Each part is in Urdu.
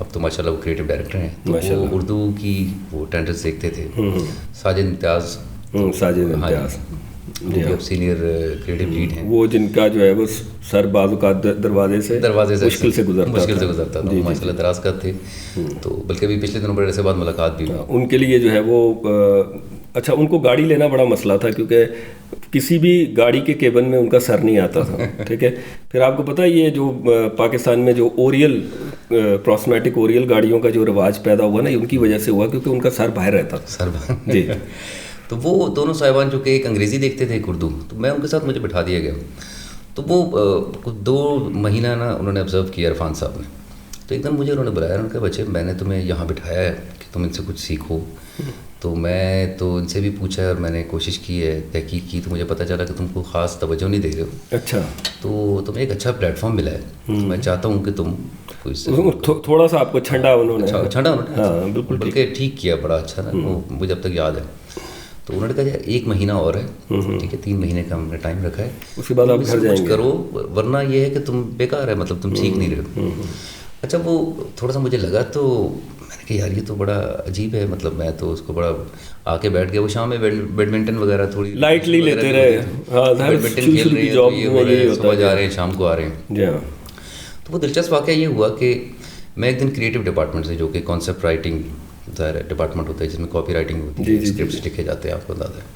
اب تو ماشاء اللہ وہ کریٹو ڈائریکٹر ہیں. تو وہ اردو کی وہ ٹینڈرز دیکھتے تھے. ساجد امتیاز اب سینئر کریٹو لیڈ ہیں, وہ جن کا جو ہے وہ سر بازو کا دروازے سے مشکل سے گزرتا تھا, ماشاء اللہ دراز کا تھے. تو بلکہ ابھی پچھلے دنوں بڑے سے بعد ملاقات بھی ان کے لیے جو ہے وہ اچھا, ان کو گاڑی لینا بڑا مسئلہ تھا کیونکہ کسی بھی گاڑی کے کیبن میں ان کا سر نہیں آتا تھا. ٹھیک ہے, پھر آپ کو پتہ یہ جو پاکستان میں جو اوریل پروسمیٹک اوریل گاڑیوں کا جو رواج پیدا ہوا نا, ان کی وجہ سے ہوا کیونکہ ان کا سر باہر رہتا تھا. سر جی. تو وہ دونوں صاحبان جو کہ ایک انگریزی دیکھتے تھے ایک اردو, تو میں ان کے ساتھ مجھے بٹھا دیا گیا. تو وہ کچھ 2 مہینہ نا انہوں نے آبزرو کیا عرفان صاحب نے. تو ایک دم مجھے انہوں نے بلایا, انہوں نے کہا بچے میں نے تمہیں یہاں بٹھایا ہے کہ تم ان سے کچھ سیکھو. تو میں تو ان سے بھی پوچھا ہے اور میں نے کوشش کی ہے, تحقیق کی, تو مجھے پتہ چلا کہ تم کو خاص توجہ نہیں دے رہے ہو. اچھا, تو تمہیں ایک اچھا پلیٹ فارم ملا ہے. میں چاہتا ہوں کہ تم تھوڑا سا آپ کو چھنڈا انہوں نے بالکل بلکہ ٹھیک کیا, بڑا اچھا نا, وہ مجھے اب تک یاد ہے. تو انہوں نے کہا 1 مہینہ اور ہے, ٹھیک ہے, 3 مہینے کا ہم نے ٹائم رکھا ہے, اس کے بعد آپ گھر جائیں گے, کرو ورنہ یہ ہے کہ تم بیکار ہے, مطلب تم سیکھ نہیں رہے ہو. اچھا, وہ تھوڑا سا مجھے لگا, تو میں نے کہا یار یہ تو بڑا عجیب ہے, مطلب میں تو اس کو بڑا آ کے بیٹھ گیا. وہ شام میں بیڈمنٹن وغیرہ تھوڑی لائٹلی لیتے رہے, بیڈمنٹن کھیل رہے ہیں, صبح جا رہے ہیں شام کو آ رہے ہیں. تو وہ دلچسپ واقعہ یہ ہوا کہ میں ایک دن کریٹو ڈپارٹمنٹ سے, جو کہ کانسیپٹ رائٹنگ ظاہر ڈپارٹمنٹ ہوتا ہے جس میں کاپی رائٹنگ ہوتی ہے, اسکرپٹس لکھے جاتے ہیں, آپ کو اندازہ ہے.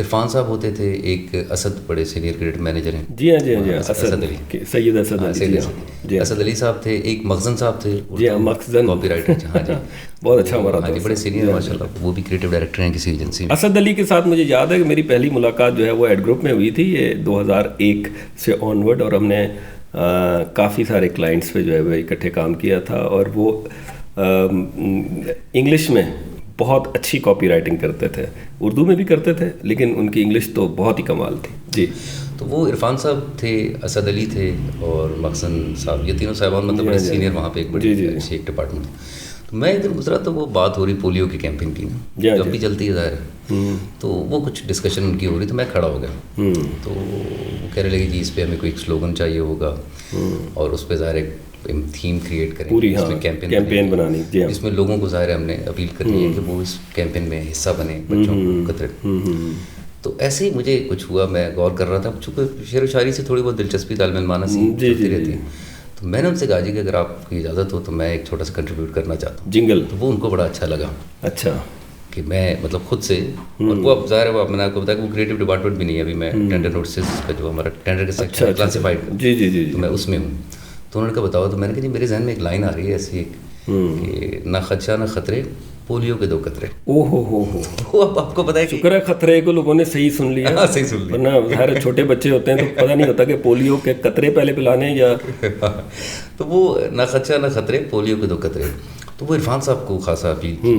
عرفان صاحب ہوتے تھے, ایک اسد بڑے سینئر کریٹو مینیجر ہیں. جی ہاں جی ہاں, اسد علی, سید اسد علی, اسد علی صاحب تھے. ایک مخزن صاحب تھے, جی ہاں, مخزن کاپی رائٹر. ہاں جی, بہت اچھا ہمارا ہاں جی, بڑے سینئر ماشاء اللہ, وہ بھی کریٹو ڈائریکٹر ہیں کسی ایجنسی میں. اسد علی کے ساتھ مجھے یاد ہے کہ میری پہلی ملاقات جو ہے وہ ایڈ گروپ میں ہوئی تھی, یہ 2001 سے آن ورڈ, اور ہم نے کافی سارے کلائنٹس پہ جو ہے وہ اکٹھے کام کیا تھا. اور وہ انگلش میں بہت اچھی کاپی رائٹنگ کرتے تھے, اردو میں بھی کرتے تھے, لیکن ان کی انگلش تو بہت ہی کمال تھی. جی, تو وہ عرفان صاحب تھے, اسد علی تھے, اور مخزن صاحب, یہ تینوں صاحبان مطلب بڑے سینئر وہاں پہ ایک بڑی اچھی ایک ڈپارٹمنٹ. تو میں ایک دن گزرا تو وہ بات ہو رہی پولیو کی کیمپین کی, جب بھی چلتی ہے ظاہر ہے. تو وہ کچھ ڈسکشن ان کی ہو رہی, تو میں کھڑا ہو گیا. تو وہ کہنے لگے جی اس پہ ہمیں کوئی ایک سلوگن چاہیے ہوگا, اور اس پہ ظاہر ایک تھیم کریٹ کریں پوری, اس میں کیمپین بنانی, جس میں لوگوں کو ظاہر ہم نے اپیل کرنی ہے کہ وہ اس کیمپین میں حصہ بنے, بچوں کو قطرے. تو ایسے ہی مجھے کچھ ہوا, میں غور کر رہا تھا, چونکہ شعر و شاعری سے تھوڑی بہت دلچسپی طالب علمانہ سی چلتی رہتی ہے. تو میں نے ان سے کہا جی کہ اگر آپ کی اجازت ہو تو میں ایک چھوٹا سا کنٹریبیوٹ کرنا چاہتا ہوں جنگل. تو وہ ان کو بڑا اچھا لگا. اچھا, کہ میں مطلب خود سے, اور وہ اب ظاہر ہے میں نے آپ کو بتایا کہ وہ کریٹو ڈپارٹمنٹ بھی نہیں ہے ابھی, میں ٹینڈر نوٹسز کا جو ہمارا ٹینڈر کا سیکشن کلاسیفائڈ, جی جی جی, تو میں اس میں ہوں. تو انہوں نے کہا بتاؤ, تو میں نے کہا جی میرے ذہن میں ایک لائن آ رہی ہے ایسی ایک کہ نہ خدشہ نہ خطرے, پولیو کے 2 قطرے. او ہو, اب آپ کو پتا ہے, شکر ہے خطرے کو لوگوں نے صحیح سن لیا, صحیح سن لیا, ورنہ ظاہر چھوٹے بچے ہوتے ہیں تو پتہ نہیں ہوتا کہ پولیو کے قطرے پہلے پلانے یا. تو وہ نہ خدشہ نہ خطرے, پولیو کے 2 قطرے. تو وہ عرفان صاحب کو خاصا اپیل کی.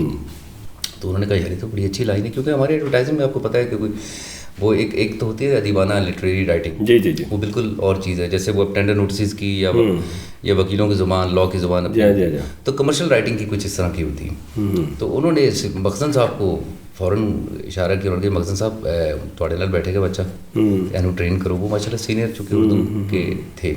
تو انہوں نے کہا یار یہ تو بڑی اچھی لائن ہے, کیونکہ ہماری ایڈورٹائزنگ میں آپ کو پتہ ہے کہ کوئی وہ ایک تو ہوتی ہے ادیبانہ لٹریری رائٹنگ, جی جی جی, وہ بالکل اور چیز ہے. جیسے وہ اب ٹینڈر نوٹسز کی یا وکیلوں کی زبان, لاء کی زبان, تو کمرشل رائٹنگ کی کچھ اس طرح کی ہوتی ہے. تو انہوں نے مخزن صاحب کو فوراً اشارہ کیا, انہوں نے کہا مخزن صاحب تھوڑے نال بیٹھے گا بچہ, اینو ٹرین کرو. وہ ماشاء اللہ سینئر چونکہ اردو کے تھے,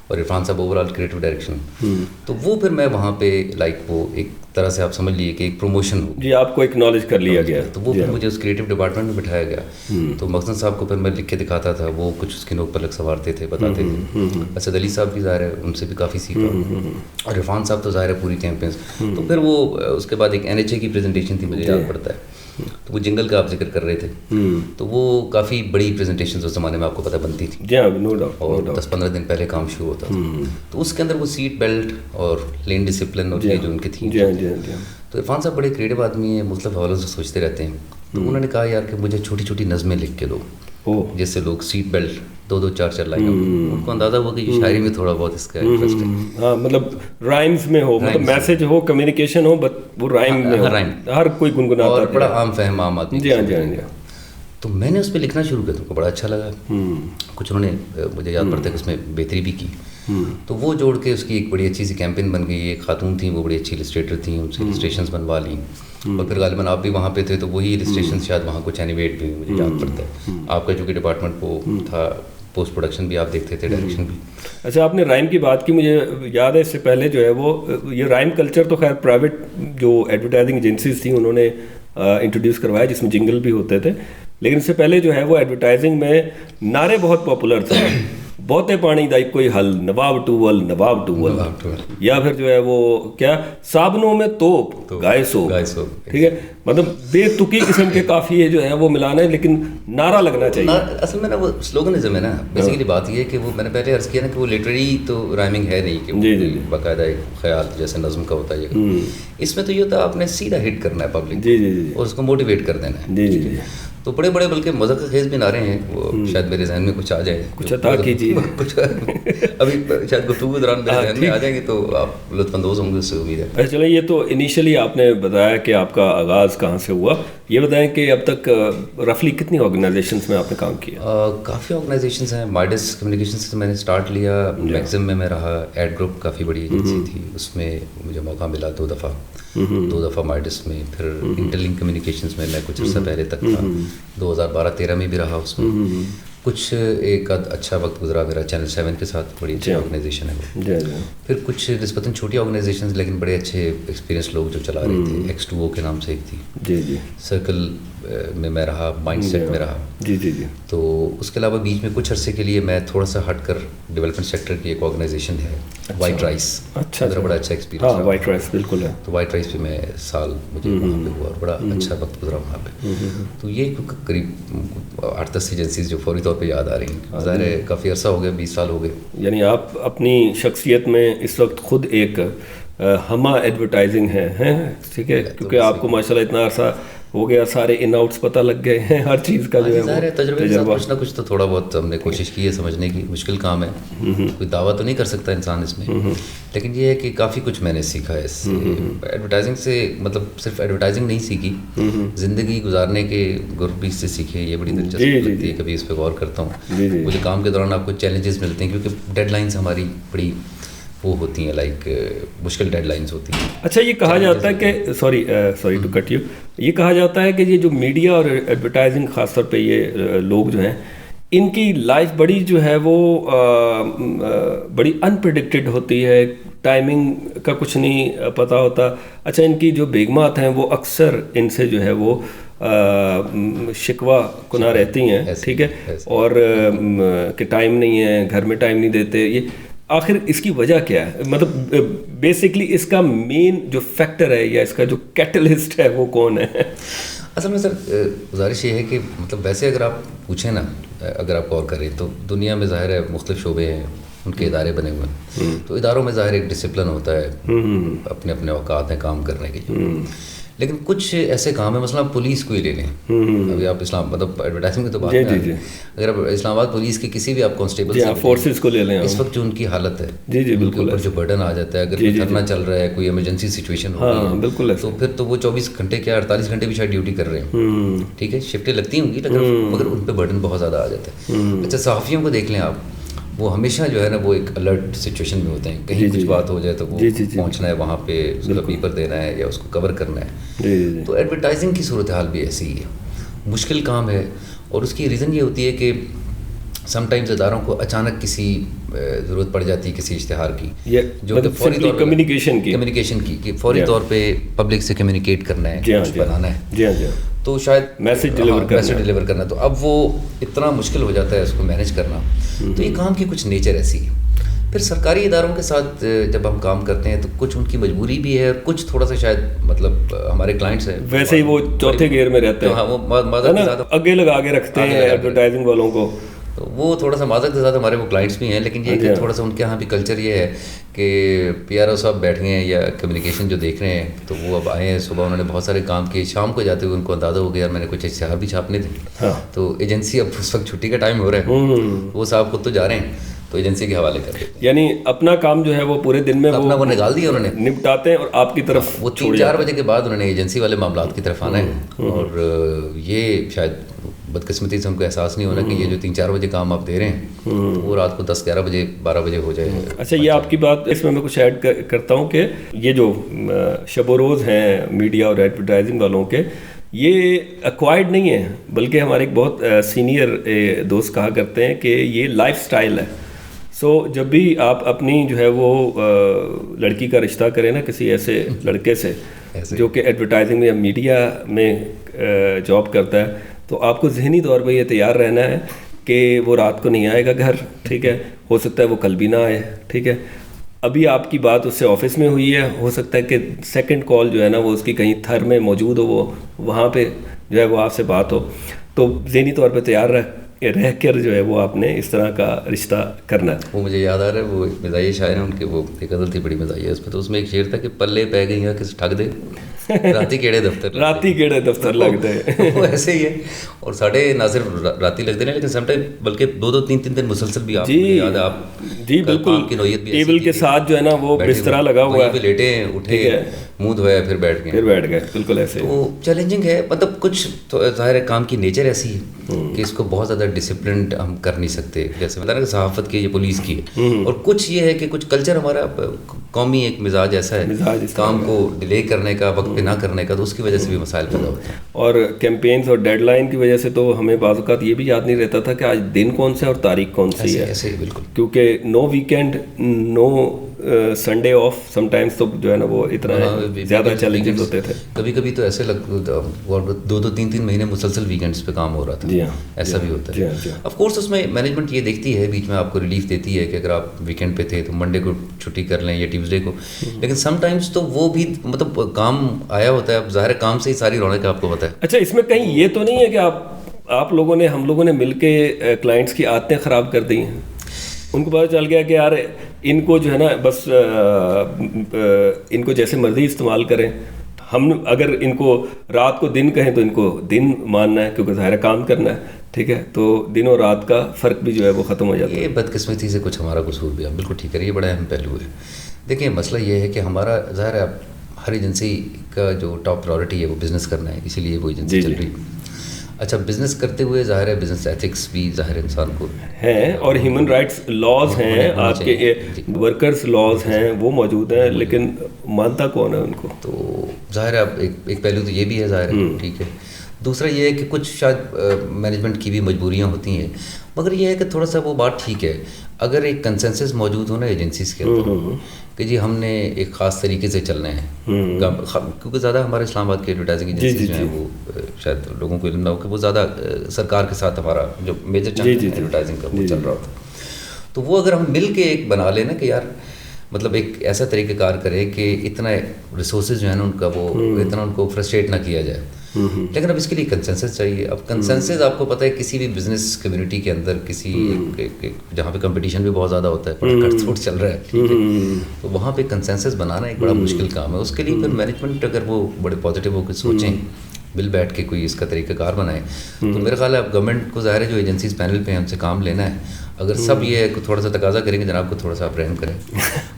اور عرفان صاحب اوور آل کریٹو ڈائریکشن. تو وہ پھر میں وہاں پہ لائک وہ ایک طرح سے آپ سمجھ لیجیے کہ ایک پروموشن ہو, جی آپ کو ایکنالج کر لیا گیا. تو وہ پھر مجھے اس کریٹو ڈپارٹمنٹ میں بٹھایا گیا. تو مخزن صاحب کو پھر میں لکھ کے دکھاتا تھا, وہ کچھ اس کے نوک پلک سنوارتے تھے, بتاتے تھے. اسد علی صاحب بھی ظاہر ہے ان سے بھی کافی سیکھا, اور عرفان صاحب تو ظاہر ہے پوری کیمپینس. تو پھر وہ اس کے بعد ایک NHA کی پریزنٹیشن تھی, مجھے یاد پڑتا ہے. تو وہ جنگل کا آپ ذکر کر رہے تھے, تو وہ کافی بڑی پریزنٹیشن اس زمانے میں آپ کو پتہ بنتی تھی, اور 10-15 دن پہلے کام شروع ہوتا تھا. تو اس کے اندر وہ سیٹ بیلٹ اور لین ڈسپلن اور یہ جو ان کی تھیں. تو عرفان صاحب بڑے کریٹو آدمی ہیں, مختلف حوالوں سے سوچتے رہتے ہیں. تو انہوں نے کہا یار کہ مجھے چھوٹی چھوٹی نظمیں لکھ کے دو, جس سے لوگ سیٹ بیلٹ 2-2 4-4 لائن, ان کو اندازہ ہوا کہ یہ شاعری میں تھوڑا بہت اس کا انٹرسٹ ہے. ہاں, مطلب رائمز میں ہو, مطلب message who, communication who, but وہ رائم میں ہو, ہر کوئی گنگناتا, اور بڑا عام فہم عام آدمی. جی ہاں جی ہاں. تو میں نے اس پہ لکھنا شروع کیا, تو ان کو بڑا اچھا لگا. کچھ انہوں نے مجھے یاد پڑتا ہے کہ اس میں بہتری بھی کی. تو وہ جوڑ کے اس کی ایک بڑی اچھی سی کیمپین بن گئی. ایک خاتون تھیں, وہ بڑی اچھی السٹریٹر تھیں, ان سے السٹریشنس بنوا لیں. اور پھر غالباً آپ بھی وہاں پہ تھے, تو وہی السٹریشن شاید وہاں کچھ اینیویٹ بھی, مجھے یاد پڑتا ہے. آپ کا جو کہ ڈپارٹمنٹ وہ تھا پوسٹ پروڈکشن بھی آپ دیکھتے تھے, ڈائریکشن بھی. اچھا, آپ نے رائم کی بات کی, مجھے یاد ہے اس سے پہلے جو ہے وہ یہ رائم کلچر تو خیر پرائیویٹ جو ایڈورٹائزنگ ایجنسیز تھیں انہوں نے انٹروڈیوس کروایا, جس میں جنگل بھی ہوتے تھے, لیکن اس سے پہلے جو ہے وہ ایڈورٹائزنگ میں نعرے بہت پاپولر تھے. بہتے پانی دا کوئی حل, نواب ٹوول نواب ٹوول, یا پھر جو ہے وہ کیا صابنوں میں توپ گائے سو, ٹھیک ہے, مطلب بے تکی قسم کے قافیے جو ہیں وہ ملانا ہے, لیکن نعرہ لگنا چاہیے. اصل میں نا وہ سلوگنزم ہے نا, بیسیکلی بات یہ ہے کہ وہ میں نے پہلے عرض کیا نا کہ وہ لٹریری تو رائمنگ ہے نہیں کہ باقاعدہ ایک خیال جیسے نظم کا ہوتا ہے. اس میں تو یہ ہوتا ہے آپ نے سیدھا ہٹ کرنا ہے پبلک اور اس کو موٹیویٹ کر دینا ہے. تو بڑے بڑے بلکہ مذہب خیز بھی نعرے ہیں, وہ شاید میرے ذہن میں کچھ آ جائے, کچھ عطا کیجیے, کچھ ابھی شاید گفتگو دوران میرے ذہن میں آ جائیں گے تو آپ لطف اندوز ہوں گے, اس سے امید ہے. اچھا چلیں, یہ تو انیشلی آپ نے بتایا کہ آپ کا آغاز کہاں سے ہوا, یہ بتائیں کہ اب تک رفلی کتنی آرگنائزیشنس میں آپ نے کام کیا؟ کافی آرگنائزیشنس ہیں. مائڈس کمیونیکیشن سے میں نے اسٹارٹ لیا, میگزم میں رہا, ایڈ گروپ کافی بڑی ایجنسی تھی, اس میں مجھے موقع ملا 2 دفعہ مائڈس میں. پھر انٹرلنک کمیونیکیشنس میں کچھ عرصہ پہلے تک تھا, 2012-13 میں بھی رہا اس میں. کچھ ایک اچھا وقت گزرا میرا چینل 7 کے ساتھ, بڑی اچھی آرگنائزیشن ہے وہ. پھر کچھ نسبتاً چھوٹی آرگنائزیشنز لیکن بڑے اچھے ایکسپیرینس لوگ جو چلا رہے تھے. X2O کے نام سے ایک تھی, سرکل میں رہا, مائنڈ سیٹ میں رہا. تو اس کے علاوہ بیچ میں کچھ عرصے کے لیے میں تھوڑا سا ہٹ کر ڈیولپمنٹ سیکٹر کی ایک آرگنائزیشن ہے وائٹ رائس, میرا بڑا اچھا ایکسپیرینس. وائٹ رائس بالکل ہے. تو وائٹ رائس پہ میں سال مجھے وہاں پہ ہوا اور بڑا اچھا وقت گزرا وہاں پہ. تو یہ قریب 8-10 ایجنسیز جو فوری طور پہ یاد آ رہی ہیں. ظاہر ہے کافی عرصہ ہو گیا, 20 سال ہو گئے. یعنی آپ اپنی شخصیت میں اس وقت خود ایک ہما ایڈورٹائزنگ ہیں, ٹھیک ہے, کیونکہ آپ کو ماشاء اللہ اتنا عرصہ ہو گیا, سارے ان آؤٹس پتہ لگ گئے ہیں, ہر چیز کا جو ہے تجربہ کچھ نہ کچھ تو تھوڑا بہت ہم نے کوشش کی ہے سمجھنے کی. مشکل کام ہے, کوئی دعویٰ تو نہیں کر سکتا انسان اس میں, لیکن یہ ہے کہ کافی کچھ میں نے سیکھا ہے اس سے. ایڈورٹائزنگ سے مطلب صرف ایڈورٹائزنگ نہیں سیکھی, زندگی گزارنے کے گر بھی اس سے سیکھے. یہ بڑی دلچسپ لگتی ہے, کبھی اس پہ غور کرتا ہوں. مجھے کام کے دوران آپ کو چیلنجز ملتے ہیں کیونکہ ڈیڈ لائنس ہماری بڑی وہ ہوتی ہیں, لائک مشکل ڈیڈ لائنس ہوتی ہیں. اچھا, یہ کہا جاتا ہے کہ سوری ٹو کٹ یو, یہ کہا جاتا ہے کہ یہ جو میڈیا اور ایڈورٹائزنگ خاص طور پہ یہ لوگ جو ہیں, ان کی لائف بڑی جو ہے وہ بڑی انپریڈکٹڈ ہوتی ہے, ٹائمنگ کا کچھ نہیں پتہ ہوتا. اچھا, ان کی جو بیگمات ہیں وہ اکثر ان سے جو ہے وہ شکوہ کنا رہتی ہیں, ٹھیک ہے, اور کہ ٹائم نہیں ہے, گھر میں ٹائم نہیں دیتے. یہ آخر اس کی وجہ کیا ہے؟ مطلب بیسکلی اس کا مین جو فیکٹر ہے یا اس کا جو کیٹلسٹ ہے وہ کون ہے؟ اصل میں سر گزارش یہ ہے کہ مطلب ویسے اگر آپ پوچھیں نا, اگر آپ غور کریں تو دنیا میں ظاہر ہے مختلف شعبے ہیں, ان کے ادارے بنے ہوئے ہیں. تو اداروں میں ظاہر ایک ڈسپلن ہوتا ہے, اپنے اپنے اوقات ہیں کام کرنے کے. لیکن کچھ ایسے کام ہیں, مثلا پولیس کو ہی لے لیں. ابھی آپ اسلام مطلب ایڈورٹائزنگ کی تو بات ہے, اگر آپ اسلام آباد پولیس کے کسی بھی آپ کانسٹیبل فورسز کو لے لیں, اس وقت جو ان کی حالت ہے, بالکل جو برڈن آ جاتا ہے, اگر کوئی دھرنا چل رہا ہے, کوئی ایمرجنسی سچویشن ہو رہی ہے, بالکل, تو پھر تو وہ 24 گھنٹے کیا 48 گھنٹے بھی شاید ڈیوٹی کر رہے ہیں. ٹھیک ہے, شفٹیں لگتی ہوں گی, مگر ان پہ برڈن بہت زیادہ آ جاتا ہے. اچھا, صحافیوں کو دیکھ لیں آپ, وہ ہمیشہ جو ہے نا وہ ایک الرٹ سچویشن میں ہوتے ہیں. کہیں کچھ بات ہو جائے تو وہ پہنچنا ہے وہاں پہ, اس کا پیپر دینا ہے یا اس کو کور کرنا ہے. تو ایڈورٹائزنگ کی صورتحال بھی ایسی ہی ہے, مشکل کام ہے. اور اس کی ریزن یہ ہوتی ہے کہ سم ٹائمز اداروں کو اچانک کسی ضرورت پڑ جاتی ہے کسی اشتہار کی, جو کہ فوری طور پہ کمیونیکیشن کی کہ فوری طور پہ پبلک سے کمیونیکیٹ کرنا ہے, کچھ بنانا ہے, تو شاید میسج ڈلیور کرنا. تو اب وہ اتنا مشکل ہو جاتا ہے اس کو مینیج کرنا. تو یہ کام کی کچھ نیچر ایسی ہے. پھر سرکاری اداروں کے ساتھ جب ہم کام کرتے ہیں تو کچھ ان کی مجبوری بھی ہے, اور کچھ تھوڑا سا شاید مطلب ہمارے کلائنٹس ہیں ویسے ہی وہ چوتھے گیئر میں رہتے ہیں, وہ معذرت کے ساتھ آگے لگا کے رکھتے ہیں ایڈورٹائزنگ والوں کو. تو وہ تھوڑا سا معذرت کے ساتھ ہمارے وہ کلائنٹس بھی ہیں, لیکن یہ کہ تھوڑا سا ان کے یہاں بھی کلچر یہ ہے کہ پی آر او صاحب بیٹھ گئے ہیں یا کمیونیکیشن جو دیکھ رہے ہیں, تو وہ اب آئے ہیں صبح, انہوں نے بہت سارے کام کیے, شام کو جاتے ہوئے ان کو اندازہ ہو گیا یار میں نے کچھ اشتہار بھی چھاپنے تھے. تو ایجنسی اب اس وقت چھٹی کا ٹائم ہو رہا ہے, وہ صاحب خود تو جا رہے ہیں, تو ایجنسی کے حوالے کر دیتے ہیں. یعنی اپنا کام جو ہے وہ پورے دن میں اپنا وہ نکال دیا انہوں نے, نپٹاتے ہیں, اور آپ کی طرف وہ 3-4 بجے کے بعد انہوں نے ایجنسی والے معاملات کی طرف آنا ہے. اور یہ شاید بدقسمتی سے ہم کو احساس نہیں ہونا کہ یہ جو 3-4 بجے کام آپ دے رہے ہیں وہ رات کو 10-11 بجے 12 بجے ہو جائے. اچھا, یہ آپ کی بات اس میں کچھ ایڈ کرتا ہوں کہ یہ جو شب و روز ہیں میڈیا اور ایڈورٹائزنگ والوں کے, یہ ایکوائرڈ نہیں ہے، بلکہ ہمارے ایک بہت سینئر دوست کہا کرتے ہیں کہ یہ لائف سٹائل ہے. سو جب بھی آپ اپنی جو ہے وہ لڑکی کا رشتہ کریں نا کسی ایسے لڑکے سے جو کہ ایڈورٹائزنگ میں یا میڈیا میں جاب کرتا ہے، تو آپ کو ذہنی طور پہ یہ تیار رہنا ہے کہ وہ رات کو نہیں آئے گا گھر، ٹھیک ہے، ہو سکتا ہے وہ کل بھی نہ آئے، ٹھیک ہے. ابھی آپ کی بات اس سے آفس میں ہوئی ہے، ہو سکتا ہے کہ سیکنڈ کال جو ہے نا وہ اس کی کہیں تھر میں موجود ہو، وہ وہاں پہ جو ہے وہ آپ سے بات ہو. تو ذہنی طور پہ تیار رہ کر جو ہے وہ آپ نے اس طرح کا رشتہ کرنا ہے. وہ مجھے یاد آ رہا ہے، وہ مزاحیہ شاعر ہیں ان کے، وہ ایک غزل تھی بڑی مزاحیہ اس پہ، تو اس میں ایک شعر تھا کہ پلے پہ گئی ہیں کس ٹھگ دے راتی کیڑے دفتر لگتے ہیں. وہ ایسے ہی ہے. اور ساڑھے نہ صرف راتی لگتے ہیں لیکن سم ٹائم بلکہ 2-3 دن مسلسل بھی آپ یاد ہے آپ جی بالکل کی نوعیت بھی ٹیبل کے ساتھ جو ہے نا وہ بسترا لگا ہوا ہے، لیٹے ہیں، اٹھے منہ دھویا پھر بیٹھ گئے. بالکل ایسے. تو چیلنجنگ ہے، مطلب کچھ تو ظاہر ہے کام کی نیچر ایسی ہے کہ اس کو بہت زیادہ ڈسپلنڈ ہم کر نہیں سکتے، جیسے مطلب کہ صحافت کی یا پولیس کی ہے. اور کچھ یہ ہے کہ کچھ کلچر ہمارا قومی ایک مزاج ایسا ہے کام کو ڈیلے کرنے کا، وقت پہ نہ کرنے کا، تو اس کی وجہ سے بھی مسائل پیدا ہوتے ہیں. اور کیمپینز اور ڈیڈ لائن کی وجہ سے تو ہمیں بعض اوقات یہ بھی یاد نہیں رہتا تھا کہ آج دن کون سا ہے اور تاریخ کون سی ہے. ایسے ہی بالکل، کیونکہ نو ویکینڈ نو سنڈے آف سم ٹائمز تو جو ہے نا وہ اتنا زیادہ چیلنجز ہوتے تھے. کبھی کبھی تو ایسے 2-3 مہینے مسلسل ویکینڈس پہ کام ہو رہا تھا. ایسا بھی ہوتا ہے. آف کورس اس میں مینجمنٹ یہ دیکھتی ہے، بیچ میں آپ کو ریلیف دیتی ہے کہ اگر آپ ویکینڈ پہ تھے تو منڈے کو چھٹی کر لیں یا ٹیوزڈے کو. لیکن سم ٹائمز تو وہ بھی مطلب کام آیا ہوتا ہے، اب ظاہر کام سے ہی ساری رونق آپ کو پتہ ہے. اچھا، اس میں کہیں یہ تو نہیں ہے کہ آپ لوگوں نے، ہم لوگوں نے مل کے کلائنٹس کی عادتیں خراب کر دی ہیں؟ ان کو پتہ چل گیا کہ یار ان کو جو ہے نا بس ان کو جیسے مرضی استعمال کریں، ہم اگر ان کو رات کو دن کہیں تو ان کو دن ماننا ہے کیونکہ ظاہر کام کرنا ہے، ٹھیک ہے. تو دن اور رات کا فرق بھی جو ہے وہ ختم ہو جاتا ہے. یہ بدقسمتی سے کچھ ہمارا قصور بھی ہے، بالکل ٹھیک ہے، یہ بڑا اہم پہلو ہے. دیکھیں مسئلہ یہ ہے کہ ہمارا ظاہر ہے ہر ایجنسی کا جو ٹاپ پرائورٹی ہے وہ بزنس کرنا ہے، اسی لیے وہ ایجنسی چل رہی ہے. اچھا، بزنس کرتے ہوئے ظاہر ہے بزنس ایتھکس بھی ظاہر انسان کو ہیں، اور ہیومن رائٹس لاز ہیں، آپ کے ورکرز لاز ہیں، وہ موجود ہیں، لیکن مانتا کون ہے ان کو؟ تو ظاہر ہے اب ایک پہلو تو یہ بھی ہے ظاہر ہے، ٹھیک ہے. دوسرا یہ ہے کہ کچھ شاید مینجمنٹ کی بھی مجبوریاں ہوتی ہیں، مگر یہ ہے کہ تھوڑا سا وہ بات ٹھیک ہے اگر ایک کنسنسس موجود ہو نا ایجنسیز کے اندر کہ جی ہم نے ایک خاص طریقے سے چلنا ہے. کیونکہ زیادہ ہمارے اسلام آباد کے ایڈورٹائزنگ ایجنسیز جو ہیں وہ شاید لوگوں کو علم نہ ہو کہ وہ زیادہ سرکار کے ساتھ ہمارا جو میجر چنک ایڈورٹائزنگ کا وہ چل رہا ہوتا ہے. تو وہ اگر ہم مل کے ایک بنا لیں نا کہ یار مطلب ایک ایسا طریقہ کار کرے کہ اتنا ریسورسز جو ہے نا ان کا وہ اتنا ان کو فرسٹریٹ نہ کیا جائے. لیکن اب اس کے لیے کنسنسس چاہیے. اب کنسنسس آپ کو پتہ ہے کسی بھی بزنس کمیونٹی کے اندر کسی جہاں پہ کمپٹیشن بھی بہت زیادہ ہوتا ہے، کٹ تھروٹ چل رہا ہے، ٹھیک ہے، تو وہاں پہ کنسنسس بنانا ایک بڑا مشکل کام ہے. اس کے لیے پھر مینجمنٹ اگر وہ بڑے پازیٹیو ہو کے سوچیں، مل بیٹھ کے کوئی اس کا طریقہ کار بنائیں، تو میرا خیال ہے اب گورنمنٹ کو ظاہر ہے جو ایجنسیز پینل پہ ہیں ان سے کام لینا ہے. اگر سب یہ تھوڑا سا تقاضا کریں گے جناب کو تھوڑا سا آپ رحم کریں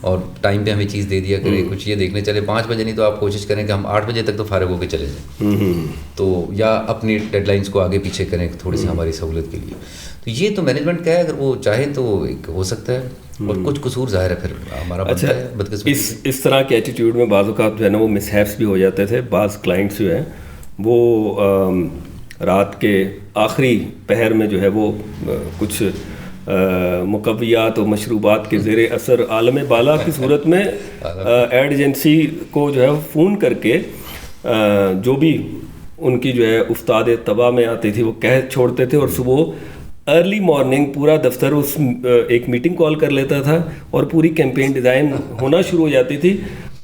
اور ٹائم پہ ہمیں چیز دے دیا کریں، کچھ یہ دیکھنے چلے 5 بجے نہیں تو آپ کوشش کریں کہ ہم 8 بجے تک تو فارغ ہو کے چلے جائیں، تو یا اپنی ڈیڈ لائنس کو آگے پیچھے کریں تھوڑی سی ہماری سہولت کے لیے. تو یہ تو مینجمنٹ کا ہے، اگر وہ چاہیں تو ایک ہو سکتا ہے. اور کچھ قصور ظاہر ہے پھر ہمارا بنتا ہے بدقسمتی. اس طرح کے ایٹیٹیوڈ میں بعض اوقات جو ہے نا وہ مس ہیپس بھی ہو جاتے تھے. بعض کلائنٹس جو ہیں وہ رات کے آخری پہر میں جو ہے وہ کچھ مقویات و مشروبات کے زیر اثر عالم بالا کی صورت میں ایڈ ایجنسی کو جو ہے فون کر کے جو بھی ان کی جو ہے افتاد تباہ میں آتی تھی وہ کہہ چھوڑتے تھے، اور صبح ارلی مارننگ پورا دفتر اس ایک میٹنگ کال کر لیتا تھا اور پوری کیمپین ڈیزائن ہونا شروع ہو جاتی تھی.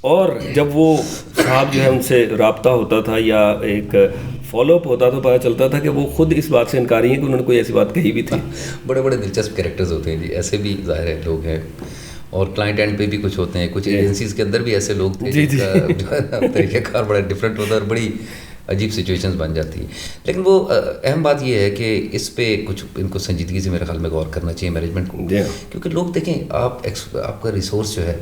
اور جب وہ صاحب جو ہے ان سے رابطہ ہوتا تھا یا ایک فالو اپ ہوتا تو پتہ چلتا تھا کہ وہ خود اس بات سے انکاری ہیں کہ انہوں نے کوئی ایسی بات کہی بھی تھی. بڑے بڑے دلچسپ کیریکٹرز ہوتے ہیں جی، ایسے بھی ظاہر ہے لوگ ہیں. اور کلائنٹ اینڈ پہ بھی کچھ ہوتے ہیں، کچھ ایجنسیز کے اندر بھی ایسے لوگ تھے جن کا طریقہ کار بڑا ڈفرینٹ ہوتا ہے اور بڑی عجیب سچویشنز بن جاتی ہیں. لیکن وہ اہم بات یہ ہے کہ اس پہ کچھ ان کو سنجیدگی سے میرے خیال میں غور کرنا چاہیے مینجمنٹ کو، کیونکہ لوگ دیکھیں آپ کا ریسورس جو ہے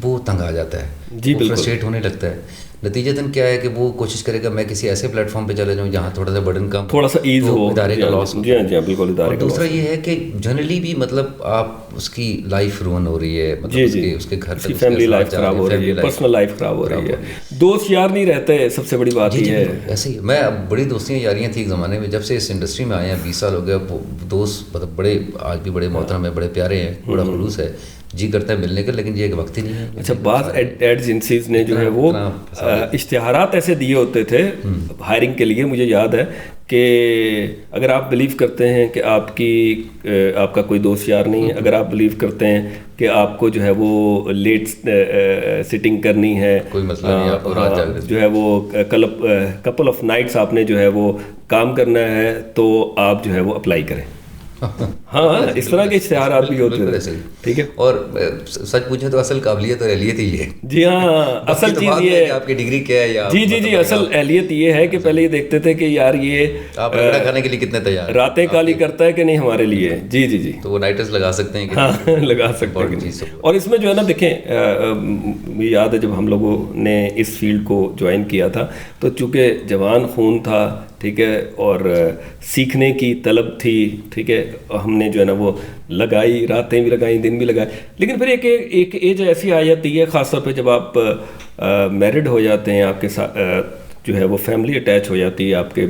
وہ تنگ آ جاتا ہے، فرسٹریٹ ہونے لگتا ہے. نتیجتاً کیا ہے کہ وہ کوشش کرے گا میں کسی ایسے پلیٹ فارم پہ چلے جاؤں جہاں تھوڑا سا برڈن کم, تھوڑا سا ایز ہو, ادارے کا لاس ہو. جی ہاں جی ہاں بالکل ادارے کا. دوسرا یہ ہے کہ جنرلی بھی مطلب آپ اس کی لائف رون ہو رہی ہے, مطلب اس کے گھر کی فیملی لائف خراب ہو رہی ہے, پرسنل لائف خراب ہو رہی ہے, دوست یار نہیں رہتے, سب سے بڑی بات یہ ہے. ایسے ہی میں بڑی دوستیاں یاریاں تھیں ایک زمانے میں, جب سے اس انڈسٹری میں آئے ہیں 20 سال ہو گیا, دوست مطلب بڑے آج بھی بڑے محترم ہیں, بڑے پیارے ہیں, بڑا خلوص ہے, جی کرتا ہے ملنے کا, لیکن یہ ایک وقت ہی نہیں ہے. اچھا, بعض ایڈ ایجنسیز نے جو ہے وہ اشتہارات ایسے دیے ہوتے تھے ہائرنگ کے لیے, مجھے یاد ہے کہ اگر آپ بلیو کرتے ہیں کہ آپ کا کوئی دوست یار نہیں ہے, اگر آپ بلیو کرتے ہیں کہ آپ کو جو ہے وہ لیٹ سٹنگ کرنی ہے, کوئی مسئلہ نہیں, آپ رات جاگ رہے جو ہے وہ کپل آف نائٹس آپ نے جو ہے وہ کام کرنا ہے, تو آپ جو ہے وہ اپلائی کریں. ہاں اس طرح کے اشتہارات بھی ہوتے ہیں. ٹھیک ہے, اور سچ پوچھیں تو اصل قابلیت اور اہلیت ہی ہے. جی ہاں, اصل چیز یہ ہے آپ کی ڈگری کیا ہے, یا جی اصل اہلیت یہ ہے کہ پہلے یہ دیکھتے تھے کہ یار یہ آپ رگڑا کھانے کے لیے کتنے تیار, راتیں کالی کرتا ہے کہ نہیں ہمارے لیے. جی تو وہ نائٹرز لگا سکتے ہیں, ہاں لگا سکتے ہیں. اور اس میں جو ہے نا دیکھیں, مجھے یاد ہے جب ہم لوگوں نے اس فیلڈ کو جوائن کیا تھا تو چونکہ جوان خون تھا, ٹھیک ہے, اور سیکھنے کی طلب تھی, ٹھیک ہے, ہم نے جو ہے نا وہ لگائی, راتیں بھی لگائیں, دن بھی لگائے. لیکن پھر ایک ایج ایسی آ جاتی ہے, خاص طور پہ جب آپ میرڈ ہو جاتے ہیں, آپ کے ساتھ جو ہے وہ فیملی اٹیچ ہو جاتی ہے, آپ کے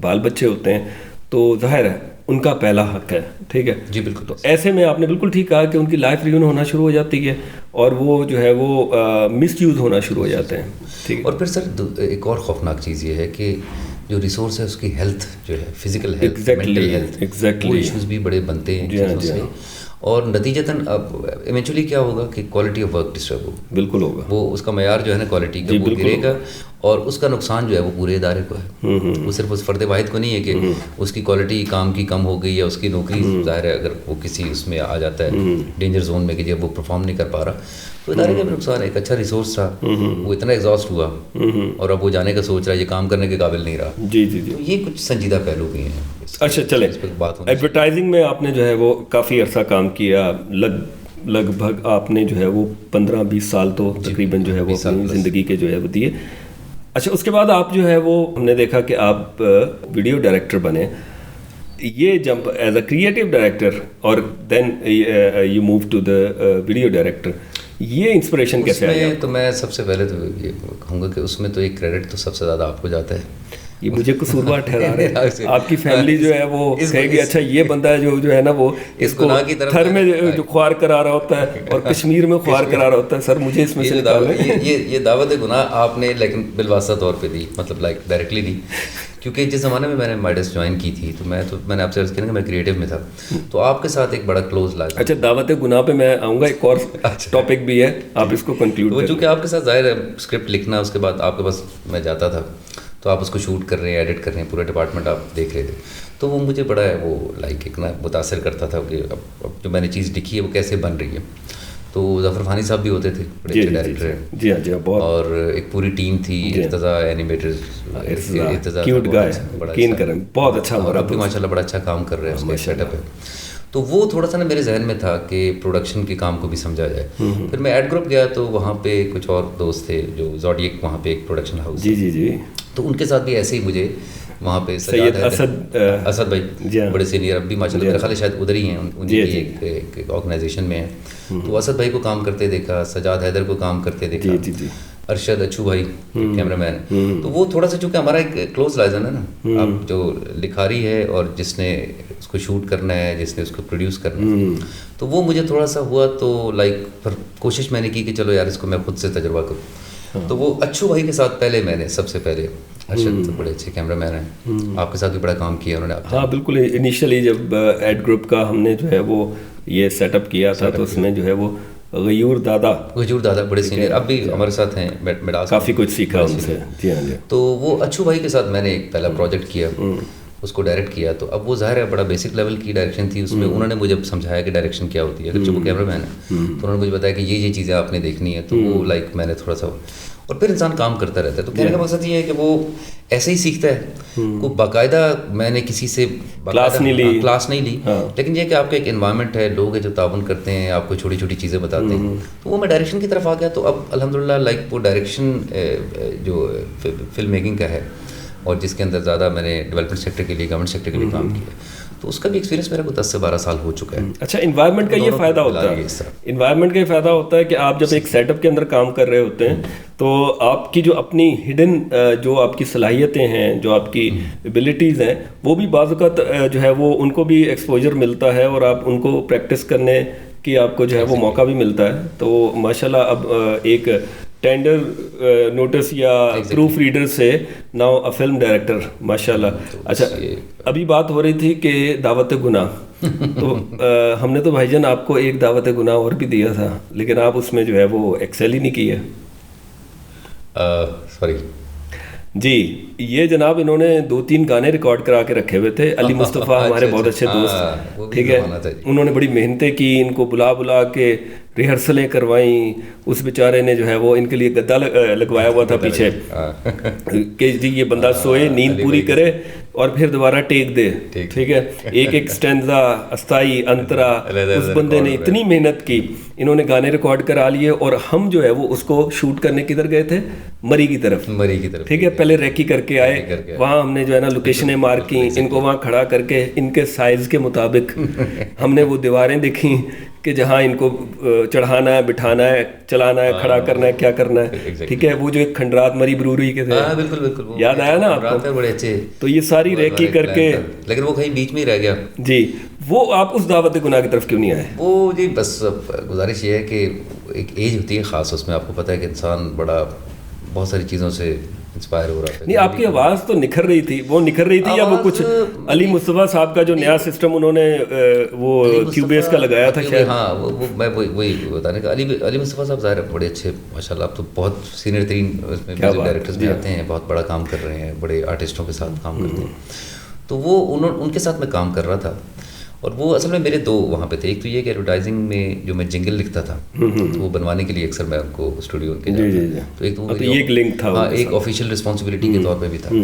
بال بچے ہوتے ہیں, تو ظاہر ہے ان کا پہلا حق ہے. ٹھیک ہے جی بالکل. تو ایسے میں آپ نے بالکل ٹھیک کہا کہ ان کی لائف ریون ہونا شروع ہو جاتی ہے, اور وہ جو ہے وہ مس یوز ہونا شروع ہو جاتے ہیں. ٹھیک ہے, اور پھر سر ایک اور خوفناک چیز یہ ہے کہ جو ریسورس ہے اس کی ہیلتھ جو ہے, فزیکل ہیلتھ, مینٹل ہیلتھ, وہ ایشوز بھی بڑے بنتے ہیں چیزوں سے, اور نتیجتاً اب ایونچولی کیا ہوگا کہ کوالٹی آف ورک ڈسٹرب ہوگا. بالکل ہوگا, وہ اس کا معیار جو ہے نا کوالٹی کا وہ گرے گا, اور اس کا نقصان جو ہے وہ پورے ادارے کو ہے. وہ صرف اس فرد واحد کو نہیں ہے کہ اس کی کوالٹی کام کی کم ہو گئی, یا اس کی نوکری ظاہر ہے اگر وہ کسی اس میں آ جاتا ہے ڈینجر زون میں کہ جب وہ پرفارم نہیں کر پا رہا, تو ادارے کا بھی نقصان ہے. ایک اچھا ریسورس تھا, وہ اتنا ایگزاسٹ ہوا, اور اب وہ جانے کا سوچ رہا ہے, یہ کام کرنے کے قابل نہیں رہا. جی, تو یہ کچھ سنجیدہ پہلو بھی ہیں. اچھا چلیں, ایڈورٹائزنگ میں آپ نے جو ہے وہ کافی عرصہ کام کیا, لگ بھگ آپ نے جو ہے وہ 15-20 سال تو تقریباً جو ہے وہ اپنی زندگی کے جو ہے وہ دیے. اچھا, اس کے بعد آپ جو ہے وہ ہم نے دیکھا کہ آپ ویڈیو ڈائریکٹر بنے. یہ jump as a creative director اور then you move to the video director, یہ انسپریشن کیسے آیا؟ تو میں سب سے پہلے تو یہ کہوں گا کہ اس میں تو ایک کریڈٹ تو سب سے زیادہ آپ کو جاتا ہے. یہ مجھے قصوروار ٹھہرا رہے ہیں, آپ کی فیملی جو ہے وہ کہے گی اچھا یہ بندہ ہے جو ہے نا وہ اس کو تھر میں جو خوار کرا رہا ہوتا ہے اور کشمیر میں خوار کرا رہا ہوتا ہے, سر مجھے اس میں سے یہ دعوت گناہ آپ نے لیکن بالواسطہ طور پہ دی, مطلب لائک ڈائریکٹلی دی. کیونکہ جس زمانے میں نے مائڈس جوائن کی تھی تو میں نے آپ سے عرض کیا کہ میں کریٹو میں تھا, تو آپ کے ساتھ ایک بڑا کلوز لاگ. اچھا, دعوت گناہ پہ میں آؤں گا, ایک اور ٹاپک بھی ہے, آپ اس کو کنکلوڈ کریں. چونکہ آپ کے ساتھ ظاہر ہے اسکرپٹ لکھنا, اس کے بعد آپ کے پاس میں جاتا تھا تو آپ اس کو شوٹ کر رہے ہیں, ایڈٹ کر رہے ہیں, پورا ڈپارٹمنٹ آپ دیکھ رہے تھے, تو وہ مجھے بڑا ہے وہ لائک ایک نا متاثر کرتا تھا کہ اب جو میں نے چیز لکھی ہے وہ کیسے بن رہی ہے. تو ظفر فانی صاحب بھی ہوتے تھے, بڑے اچھے ڈائریکٹر ہیں. جی ہاں, اور ایک پوری ٹیم تھی, ارتضیٰ اینیمیٹرز, بہت اچھا, اور اب بھی ماشاء اللہ بڑا اچھا کام کر رہے ہیں, اس کا سیٹ اپ ہے. تو وہ تھوڑا سا نا میرے ذہن میں تھا کہ پروڈکشن کے کام کو بھی سمجھا جائے. پھر میں ایڈ گروپ گیا تو وہاں پہ کچھ اور دوست تھے جو زوڈیک, وہاں پہ ایک پروڈکشن ہاؤس. جی, تو ان کے ساتھ بھی ایسے ہی مجھے وہاں پہ سید اسد بھائی بڑے سینئر, اب بھی ماشاء اللہ میرے خیال شاید ادھر ہی ہیں, انہیں کی ایک آرگنائزیشن میں ہیں. تو اسد بھائی کو کام کرتے دیکھا, سجاد حیدر کو کام کرتے دیکھا, ارشد اچھو بھائی کیمرہ مین. تو وہ تھوڑا سا چونکہ ہمارا ایک کلوز لائزن ہے نا, اب جو لکھاری ہے اور جس نے اس کو شوٹ کرنا ہے, جس نے اس کو پروڈیوس کرنا ہے, تو وہ مجھے تھوڑا سا ہوا. تو لائک پھر کوشش میں نے کی کہ چلو یار اس کو میں خود سے تجربہ کروں. تو وہ اچھو بھائی کے ساتھ پہلے میں نے سب سے پہلے, ارشد بڑے اچھے کیمرہ مین ہیں, آپ کے ساتھ بھی بڑا کام کیا انہوں نے. ہاں بالکل, انیشلی جب ایڈ گروپ کا ہم نے جو ہے وہ یہ سیٹ اپ کیا تھا تو اس میں جو ہے وہ غیور دادا بڑے سینئر اب بھی ہمارے ساتھ ہیں, کافی کچھ سیکھا ان سے. جی ہاں, تو وہ اچھو بھائی کے ساتھ میں نے ایک پہلا پروجیکٹ کیا, اس کو ڈائریکٹ کیا. تو اب وہ ظاہر ہے بڑا بیسک لیول کی ڈائریکشن تھی, اس میں انہوں نے مجھے سمجھایا کہ ڈائریکشن کیا ہوتی ہے. اگر وہ کیمرہ مین ہے تو انہوں نے مجھے بتایا کہ یہ چیزیں آپ نے دیکھنی ہے. تو وہ لائک میں نے تھوڑا سا, اور پھر انسان کام کرتا رہتا ہے. تو کہنے کا مقصد یہ ہے کہ وہ ایسے ہی سیکھتا ہے, کوئی باقاعدہ میں نے کسی سے کلاس نہیں لی, لیکن یہ کہ آپ کا ایک انوائرمنٹ ہے, لوگ ہیں جو تعاون کرتے ہیں, آپ کو چھوٹی چھوٹی چیزیں بتاتے ہیں. تو وہ میں ڈائریکشن کی طرف آ گیا. تو اب الحمدللہ لائک وہ ڈائریکشن جو فلم میکنگ کا ہے اور جس کے اندر زیادہ میں نے ڈیولپمنٹ سیکٹر کے لیے, گورنمنٹ سیکٹر کے لیے کام کیا, تو اس کا بھی ایکسپیرینس میرا کو 10 سے 12 سال ہو چکا ہے. اچھا, انوائرمنٹ کا یہ فائدہ ہوتا ہے, انوائرمنٹ کا یہ فائدہ ہوتا ہے کہ آپ جب ایک سیٹ اپ کے اندر کام کر رہے ہوتے ہیں تو آپ کی جو اپنی ہڈن جو آپ کی صلاحیتیں ہیں, جو آپ کی ایبلٹیز ہیں, وہ بھی بعض اوقات جو ہے وہ ان کو بھی ایکسپوجر ملتا ہے اور آپ ان کو پریکٹس کرنے کی آپ کو جو ہے وہ موقع بھی ملتا ہے. تو ماشاءاللہ اب ایک ٹینڈر نوٹس یا پروف ریڈر سے ناؤ اے فلم ڈائریکٹر, ماشاءاللہ. اچھا, ابھی بات ہو رہی تھی کہ دعوت گناہ, تو ہم نے تو بھائی جان آپ کو ایک دعوت گناہ اور بھی دیا تھا, لیکن آپ اس میں جو ہے وہ ایکسل ہی نہیں کی ہے. سوری جی, یہ جناب انہوں نے 2-3 گانے ریکارڈ کرا کے رکھے ہوئے تھے. علی مصطفیٰ ہمارے بہت اچھے دوست, ٹھیک ہے, انہوں نے بڑی محنتیں کی, ان کو بلا کے ریہرسلیں کروائیں. اس بیچارے نے جو ہے وہ ان کے لیے گدا لگوایا ہوا تھا پیچھے کہ جی یہ بندہ سوئے, نیند پوری کرے اور پھر دوبارہ ٹیک دے, ٹھیک ہے. ایک اسٹینزا, استائی, انترا, اس بندے نے اتنی محنت کی. انہوں نے گانے ریکارڈ کرا لیے اور ہم جو ہے وہ اس کو شوٹ کرنے کدھر گئے تھے, مری کی طرف, ٹھیک ہے. پہلے ریکی کر کے آئے, وہاں ہم نے جو ہے نا لوکیشنیں مار کی, ان کو وہاں کھڑا کر کے ان کے سائز کے مطابق ہم نے وہ دیواریں دیکھیں کہ جہاں ان کو چڑھانا ہے, بٹھانا ہے, چلانا ہے, کھڑا کرنا ہے, کیا کرنا ہے, ٹھیک ہے. وہ جو ایک کھنڈرات مری بروری کے تھے, یاد آیا نا آپ کو, بڑے اچھے. تو یہ ساری ریکی کر کے, لیکن وہ کہیں بیچ میں ہی رہ گیا. جی, وہ آپ اس دعوت گناہ کی طرف کیوں نہیں آئے؟ وہ جی بس گزارش یہ ہے کہ ایک ایج ہوتی ہے خاص, اس میں آپ کو پتہ ہے کہ انسان بہت ساری چیزوں سے انسپائر ہو رہا تھا. نہیں, آپ کی آواز تو نکھر رہی تھی, وہ نکھر رہی تھی, یا وہ کچھ علی مصطفیٰ صاحب کا جو نیا سسٹم انہوں نے وہ کیوبیس کا لگایا تھا شاید. ہاں, وہ میں وہی بتانے کا, علی مصطفیٰ صاحب ظاہر بڑے اچھے ماشاء اللہ, اب تو بہت سینئر ترین میوزک ڈائریکٹرز بھی آتے ہیں, بہت بڑا کام کر رہے ہیں, بڑے آرٹسٹوں کے ساتھ کام کرتے ہیں. تو وہ ان کے ساتھ میں کام کر رہا تھا, اور وہ اصل میں میرے 2 وہاں پہ تھے. ایک تو یہ کہ ایڈورٹائزنگ میں جو میں جنگل لکھتا تھا تو وہ بنوانے کے لیے اکثر میں ان کو اسٹوڈیو کے جاتا, تو ایک تو ایک لنک تھا, ہاں, ایک آفیشیل رسپانسبلٹی کے طور پہ بھی تھا.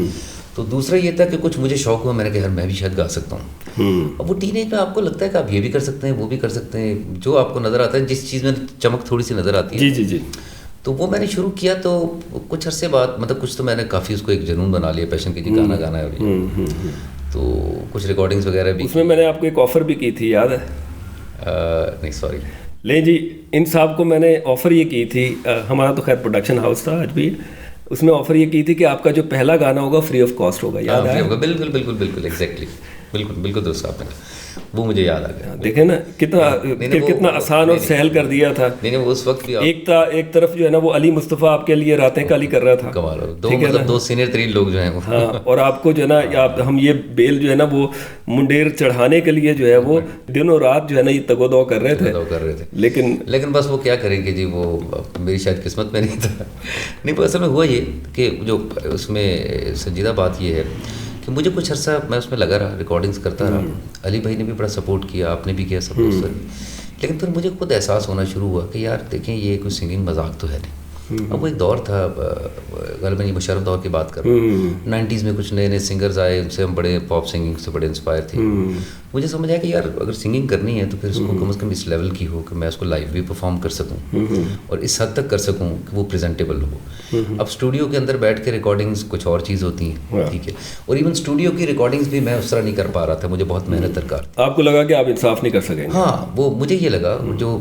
تو دوسرا یہ تھا کہ کچھ مجھے شوق ہوا, میں نے کہا یار میں بھی شاید گا سکتا ہوں. اب وہ ٹین ایج میں آپ کو لگتا ہے کہ آپ یہ بھی کر سکتے ہیں, وہ بھی کر سکتے ہیں, جو آپ کو نظر آتا ہے, جس چیز میں چمک تھوڑی سی نظر آتی ہے. جی جی جی. تو وہ میں نے شروع کیا, تو کچھ عرصے بعد مطلب کچھ تو میں نے کافی اس کو ایک جنون بنا لیا, پیشن کی جی گانا گانا ہے. تو کچھ ریکارڈنگز وغیرہ بھی, اس میں نے آپ کو ایک آفر بھی کی تھی, یاد ہے؟ نہیں سوری, لیں جی, ان صاحب کو میں نے آفر یہ کی تھی, ہمارا تو خیر پروڈکشن ہاؤس تھا آج بھی, اس میں آفر یہ کی تھی کہ آپ کا جو پہلا گانا ہوگا فری آف کاسٹ ہوگا, یاد ہے؟ بالکل بالکل بالکل ایگزیکٹلی, بالکل درست آپ نے, وہ مجھے یاد آ گیا. دیکھیں نا کتنا آسان اور سہل کر دیا تھا. نہیں, وہ اس وقت بھی ایک طرف جو ہے نا وہ علی مصطفیٰ آپ کے لیے راتیں کالی کر رہا تھا, کمال, 2 سینئر ترین لوگ جو ہیں, ہاں, اور آپ کو جو ہے نا ہم یہ بیل جو ہے نا وہ منڈیر چڑھانے کے لیے جو ہے وہ دنوں رات جو ہے نا یہ تگ و دو کر رہے تھے. لیکن بس وہ کیا کریں گے جی, وہ میری شاید قسمت میں نہیں تھا. نہیں, اصل میں ہوا یہ کہ جو اس میں سنجیدہ بات یہ ہے کہ مجھے کچھ عرصہ میں اس میں لگا رہا, ریکارڈنگز کرتا رہا. علی بھائی نے بھی بڑا سپورٹ کیا, آپ نے بھی کیا, سب کچھ. لیکن پھر مجھے خود احساس ہونا شروع ہوا کہ یار دیکھیں یہ کوئی سنگنگ مذاق تو ہے نہیں. اب وہ ایک دور تھا, غالباً یہ مشرف دور کی بات کر رہا ہوں, 90s میں کچھ نئے سنگرز آئے, ان سے ہم بڑے پاپ سنگنگ سے بڑے انسپائر تھے. مجھے سمجھ آیا کہ یار اگر سنگنگ کرنی ہے تو پھر اس کو کم از کم اس لیول کی ہو کہ میں اس کو لائیو بھی پرفارم کر سکوں, اور اس حد تک کر سکوں کہ وہ پریزنٹیبل ہو. اب اسٹوڈیو کے اندر بیٹھ کے ریکارڈنگز کچھ اور چیز ہوتی ہیں, ٹھیک ہے, اور ایون اسٹوڈیو کی ریکارڈنگز بھی میں اس طرح نہیں کر پا رہا تھا, مجھے بہت محنت درکار. آپ کو لگا کہ آپ انصاف نہیں کر سکیں؟ ہاں, وہ مجھے یہ لگا, جو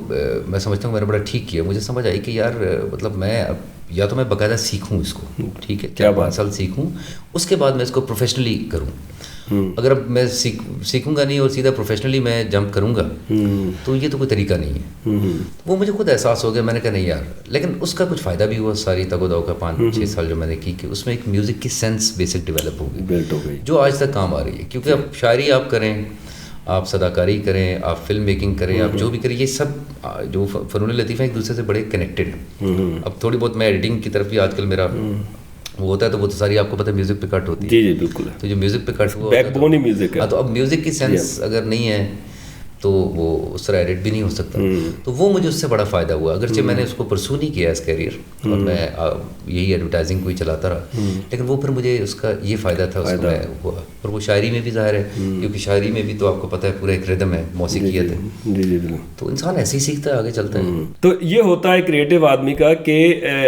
میں سمجھتا ہوں میں نے بڑا ٹھیک کیا. مجھے سمجھ آئی کہ یار مطلب میں اب یا تو میں باقاعدہ سیکھوں اس کو, ٹھیک ہے, 4-5 سال سیکھوں, اس کے بعد میں اس کو پروفیشنلی کروں. اگر اب میں سیکھوں گا نہیں اور سیدھا پروفیشنلی میں جمپ کروں گا تو یہ تو کوئی طریقہ نہیں ہے. وہ مجھے خود احساس ہو گیا, میں نے کہا نہیں یار. لیکن اس کا کچھ فائدہ بھی ہوا, ساری تگ و دو کا 5-6 سال جو میں نے کی, کہ اس میں ایک میوزک کی سینس بیسک ڈیولپ ہو گئی, جو آج تک کام آ رہی ہے. کیونکہ اب شاعری آپ کریں, آپ صداکاری کریں, آپ فلم میکنگ کریں, آپ جو بھی کریں, یہ سب جو فنون لطیفہ ایک دوسرے سے بڑے کنیکٹڈ ہیں. اب تھوڑی بہت میں ایڈیٹنگ کی طرف بھی آج کل میرا وہ ہوتا ہے, تو وہ تو ساری آپ کو پتہ ہے میوزک پہ کٹ ہوتی ہے. جی جی بالکل. تو جو میوزک پہ کٹ ہوا بیک بون ہی میوزک ہے. تو اب میوزک کی سینس اگر نہیں ہے تو وہ اس طرح ایڈٹ بھی نہیں ہو سکتا. تو وہ مجھے اس سے بڑا فائدہ ہوا, اگرچہ میں نے اس کو پرسو نہیں کیا ایز کیریئر, اور میں یہی ایڈورٹائزنگ کو ہی چلاتا رہا, لیکن وہ پھر مجھے اس کا یہ فائدہ تھا اس میں ہوا. اور وہ شاعری میں بھی ظاہر ہے, کیونکہ شاعری میں بھی تو آپ کو پتہ ہے پورا ایک ردم ہے, موسیقیت ہے, تو انسان ایسے ہی سیکھتا ہے, آگے چلتا ہے. تو یہ ہوتا ہے کریٹو آدمی کا کہ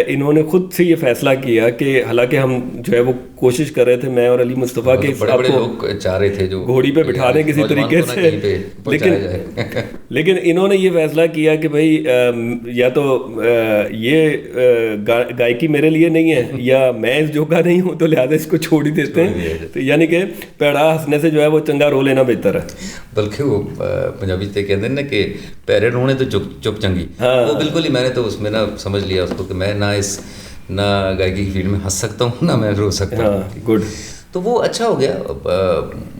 انہوں نے خود سے یہ فیصلہ کیا کہ حالانکہ ہم جو ہے وہ کوشش کر رہے تھے, میں اور علی مصطفیٰ کے بڑے بڑے لوگ چاہ رہے تھے جو گھوڑی پہ بٹھا دیں کسی طریقے سے, لیکن انہوں نے یہ فیصلہ کیا کہ بھائی یا تو یہ گائیکی میرے لیے نہیں ہے, یا میں اس جوگا نہیں ہوں, تو لہٰذا اس کو چھوڑ ہی دیتے ہیں. تو یعنی کہ پیڑا ہنسنے سے جو ہے وہ چنگا رو لینا بہتر ہے. بلکہ وہ پنجابی سے کہتے ہیں نا کہ پیرے رونے تو چپ چنگی, وہ بالکل ہی میں نے تو اس میں نہ سمجھ لیا اس کو کہ میں نہ گائیکی کی فیلڈ میں ہنس سکتا ہوں, نہ میں رو سکتا ہوں. گڈ. تو وہ اچھا ہو گیا.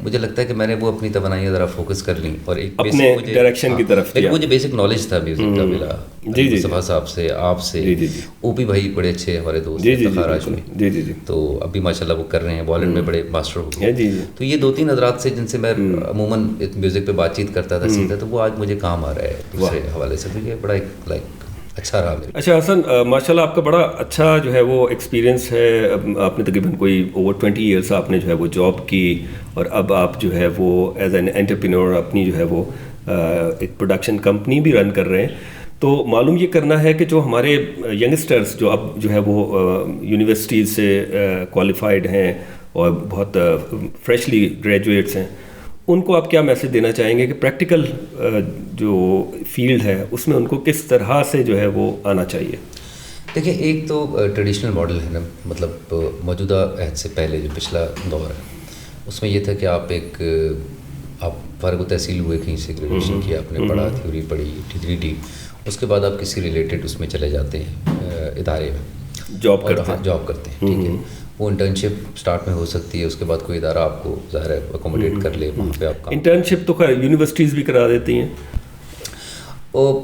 مجھے لگتا ہے کہ میں نے وہ اپنی توانائیاں ذرا فوکس کر لیں, اور ایک اپنے ڈائریکشن کی طرف کیا. مجھے بیسک نالج تھا میوزک کا ملا مصطفیٰ صاحب سے, آپ سے, او پی بھائی بڑے اچھے ہمارے دوست تخاراج میں, تو اب بھی ماشاء اللہ وہ کر رہے ہیں, بالینڈ میں بڑے ماسٹر ہو گئے. تو یہ 2-3 حضرات سے جن سے میں عموماً میوزک پہ بات چیت کرتا تھا سیدھا, تو وہ آج مجھے کام آ رہا ہے دوسرے حوالے سے. تو یہ بڑا ایک لائک اچھا رہا. اچھا حسن, ماشاء اللہ آپ کا بڑا اچھا جو ہے وہ ایکسپیرینس ہے. آپ نے تقریباً کوئی اوور 20 ایئرس آپ نے جو ہے وہ جاب کی, اور اب آپ جو ہے وہ ایز این انٹرپرینور اپنی جو ہے وہ ایک پروڈکشن کمپنی بھی رن کر رہے ہیں. تو معلوم یہ کرنا ہے کہ جو ہمارے ینگسٹرز جو اب جو ہے وہ یونیورسٹیز سے کوالیفائڈ ہیں اور بہت فریشلی گریجویٹس ہیں, ان کو آپ کیا میسج دینا چاہیں گے کہ پریکٹیکل جو فیلڈ ہے اس میں ان کو کس طرح سے جو ہے وہ آنا چاہیے؟ دیکھیں, ایک تو ٹریڈیشنل ماڈل ہے نا, مطلب موجودہ عہد سے پہلے جو پچھلا دور ہے اس میں یہ تھا کہ آپ فارغ التحصیل ہوئے, کہیں سے گریجویشن کیا, آپ نے پڑھا, تھیوری پڑھی, ڈگری لی, اس کے بعد آپ کسی ریلیٹڈ اس میں چلے جاتے ہیں ادارے میں, جاب کرتے ہیں. ٹھیک ہے, وہ انٹرنشپ اسٹارٹ میں ہو سکتی ہے, اس کے بعد کوئی ادارہ آپ کو ظاہر ہے اکوموڈیٹ کر لے, وہاں پہ آپ انٹرنشپ تو خیر یونیورسٹیز بھی کرا دیتی ہیں. وہ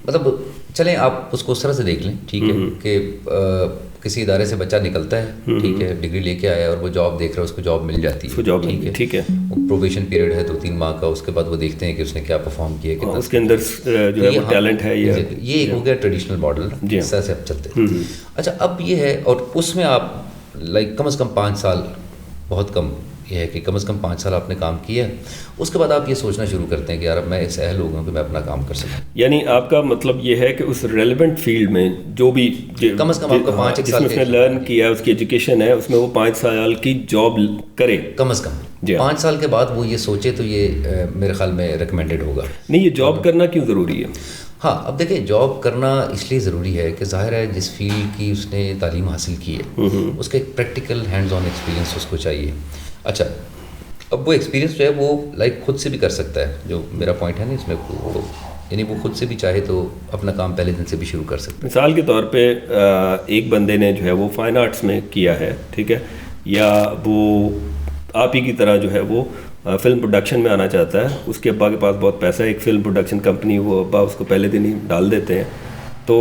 مطلب چلیں آپ اس کو اس طرح سے دیکھ لیں, ٹھیک ہے, کہ کسی ادارے سے بچہ نکلتا ہے, ٹھیک ہے, ڈگری لے کے آیا اور وہ جاب دیکھ رہا ہے, اس کو جاب مل جاتی ہے, ٹھیک ہے, پروبیشن پیریڈ ہے 2-3 ماہ کا, اس کے بعد وہ دیکھتے ہیں کہ اس نے کیا پرفارم کیا, کتنا اس کے اندر جو ہے وہ ٹیلنٹ ہے. یہ ایک ہو گیا ٹریڈیشنل ماڈل, اس طرح سے اب چلتے ہیں. اچھا, اب یہ ہے, اور اس میں آپ لائک کم از کم 5 سال, بہت کم یہ ہے کہ کم از کم 5 سال آپ نے کام کیا, اس کے بعد آپ یہ سوچنا شروع کرتے ہیں کہ یار اب میں اس اہل ہو گیا کہ میں اپنا کام کر سکوں. یعنی آپ کا مطلب یہ ہے کہ اس ریلیونٹ فیلڈ میں جو بھی کم از کم آپ کا 5 سال اس نے لرن کیا, اس کی ایجوکیشن ہے, اس میں وہ 5 سال کی جاب کرے کم از کم. 5 سال کے بعد وہ یہ سوچے تو یہ میرے خیال میں ریکمینڈیڈ ہوگا. نہیں, یہ جاب کرنا کیوں ضروری ہے؟ ہاں, اب دیکھیں, جاب کرنا اس لیے ضروری ہے کہ ظاہر ہے جس فیلڈ کی اس نے تعلیم حاصل کی ہے اس کا ایک پریکٹیکل ہینڈز آن ایکسپیرینس اس کو چاہیے. اچھا, اب وہ ایکسپیرینس جو ہے وہ لائک خود سے بھی کر سکتا ہے, جو میرا پوائنٹ ہے نا اس میں, یعنی وہ خود سے بھی چاہے تو اپنا کام پہلے دن سے بھی شروع کر سکتا ہے. مثال کے طور پہ ایک بندے نے جو ہے وہ فائن آرٹس میں کیا ہے, ٹھیک ہے, یا وہ آپ ہی کی طرح جو ہے وہ فلم پروڈکشن میں آنا چاہتا ہے, اس کے ابا کے پاس بہت پیسہ ہے, ایک فلم پروڈکشن کمپنی, وہ ابا اس کو پہلے دن ہی ڈال دیتے ہیں, تو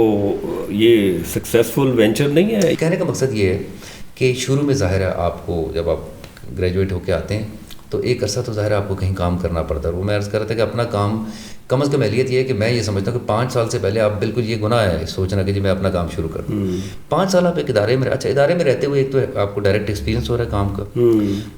یہ سکسیزفل وینچر نہیں ہے. کہنے کا مقصد یہ ہے کہ شروع میں ظاہر ہے آپ کو جب آپ گریجویٹ ہو کے آتے ہیں تو ایک عرصہ تو ظاہر ہے آپ کو کہیں کام کرنا پڑتا ہے. وہ میں عرض کر رہا تھا کہ اپنا کام کم از کم اہلیت یہ ہے کہ میں یہ سمجھتا ہوں کہ 5 سال سے پہلے آپ بالکل یہ گناہ ہے سوچنا کہ جی میں اپنا کام شروع کر دوں. 5 سال آپ ایک ادارے میں, اچھا ادارے میں رہتے ہوئے ایک تو آپ کو ڈائریکٹ ایکسپیرینس ہو رہا ہے کام کا,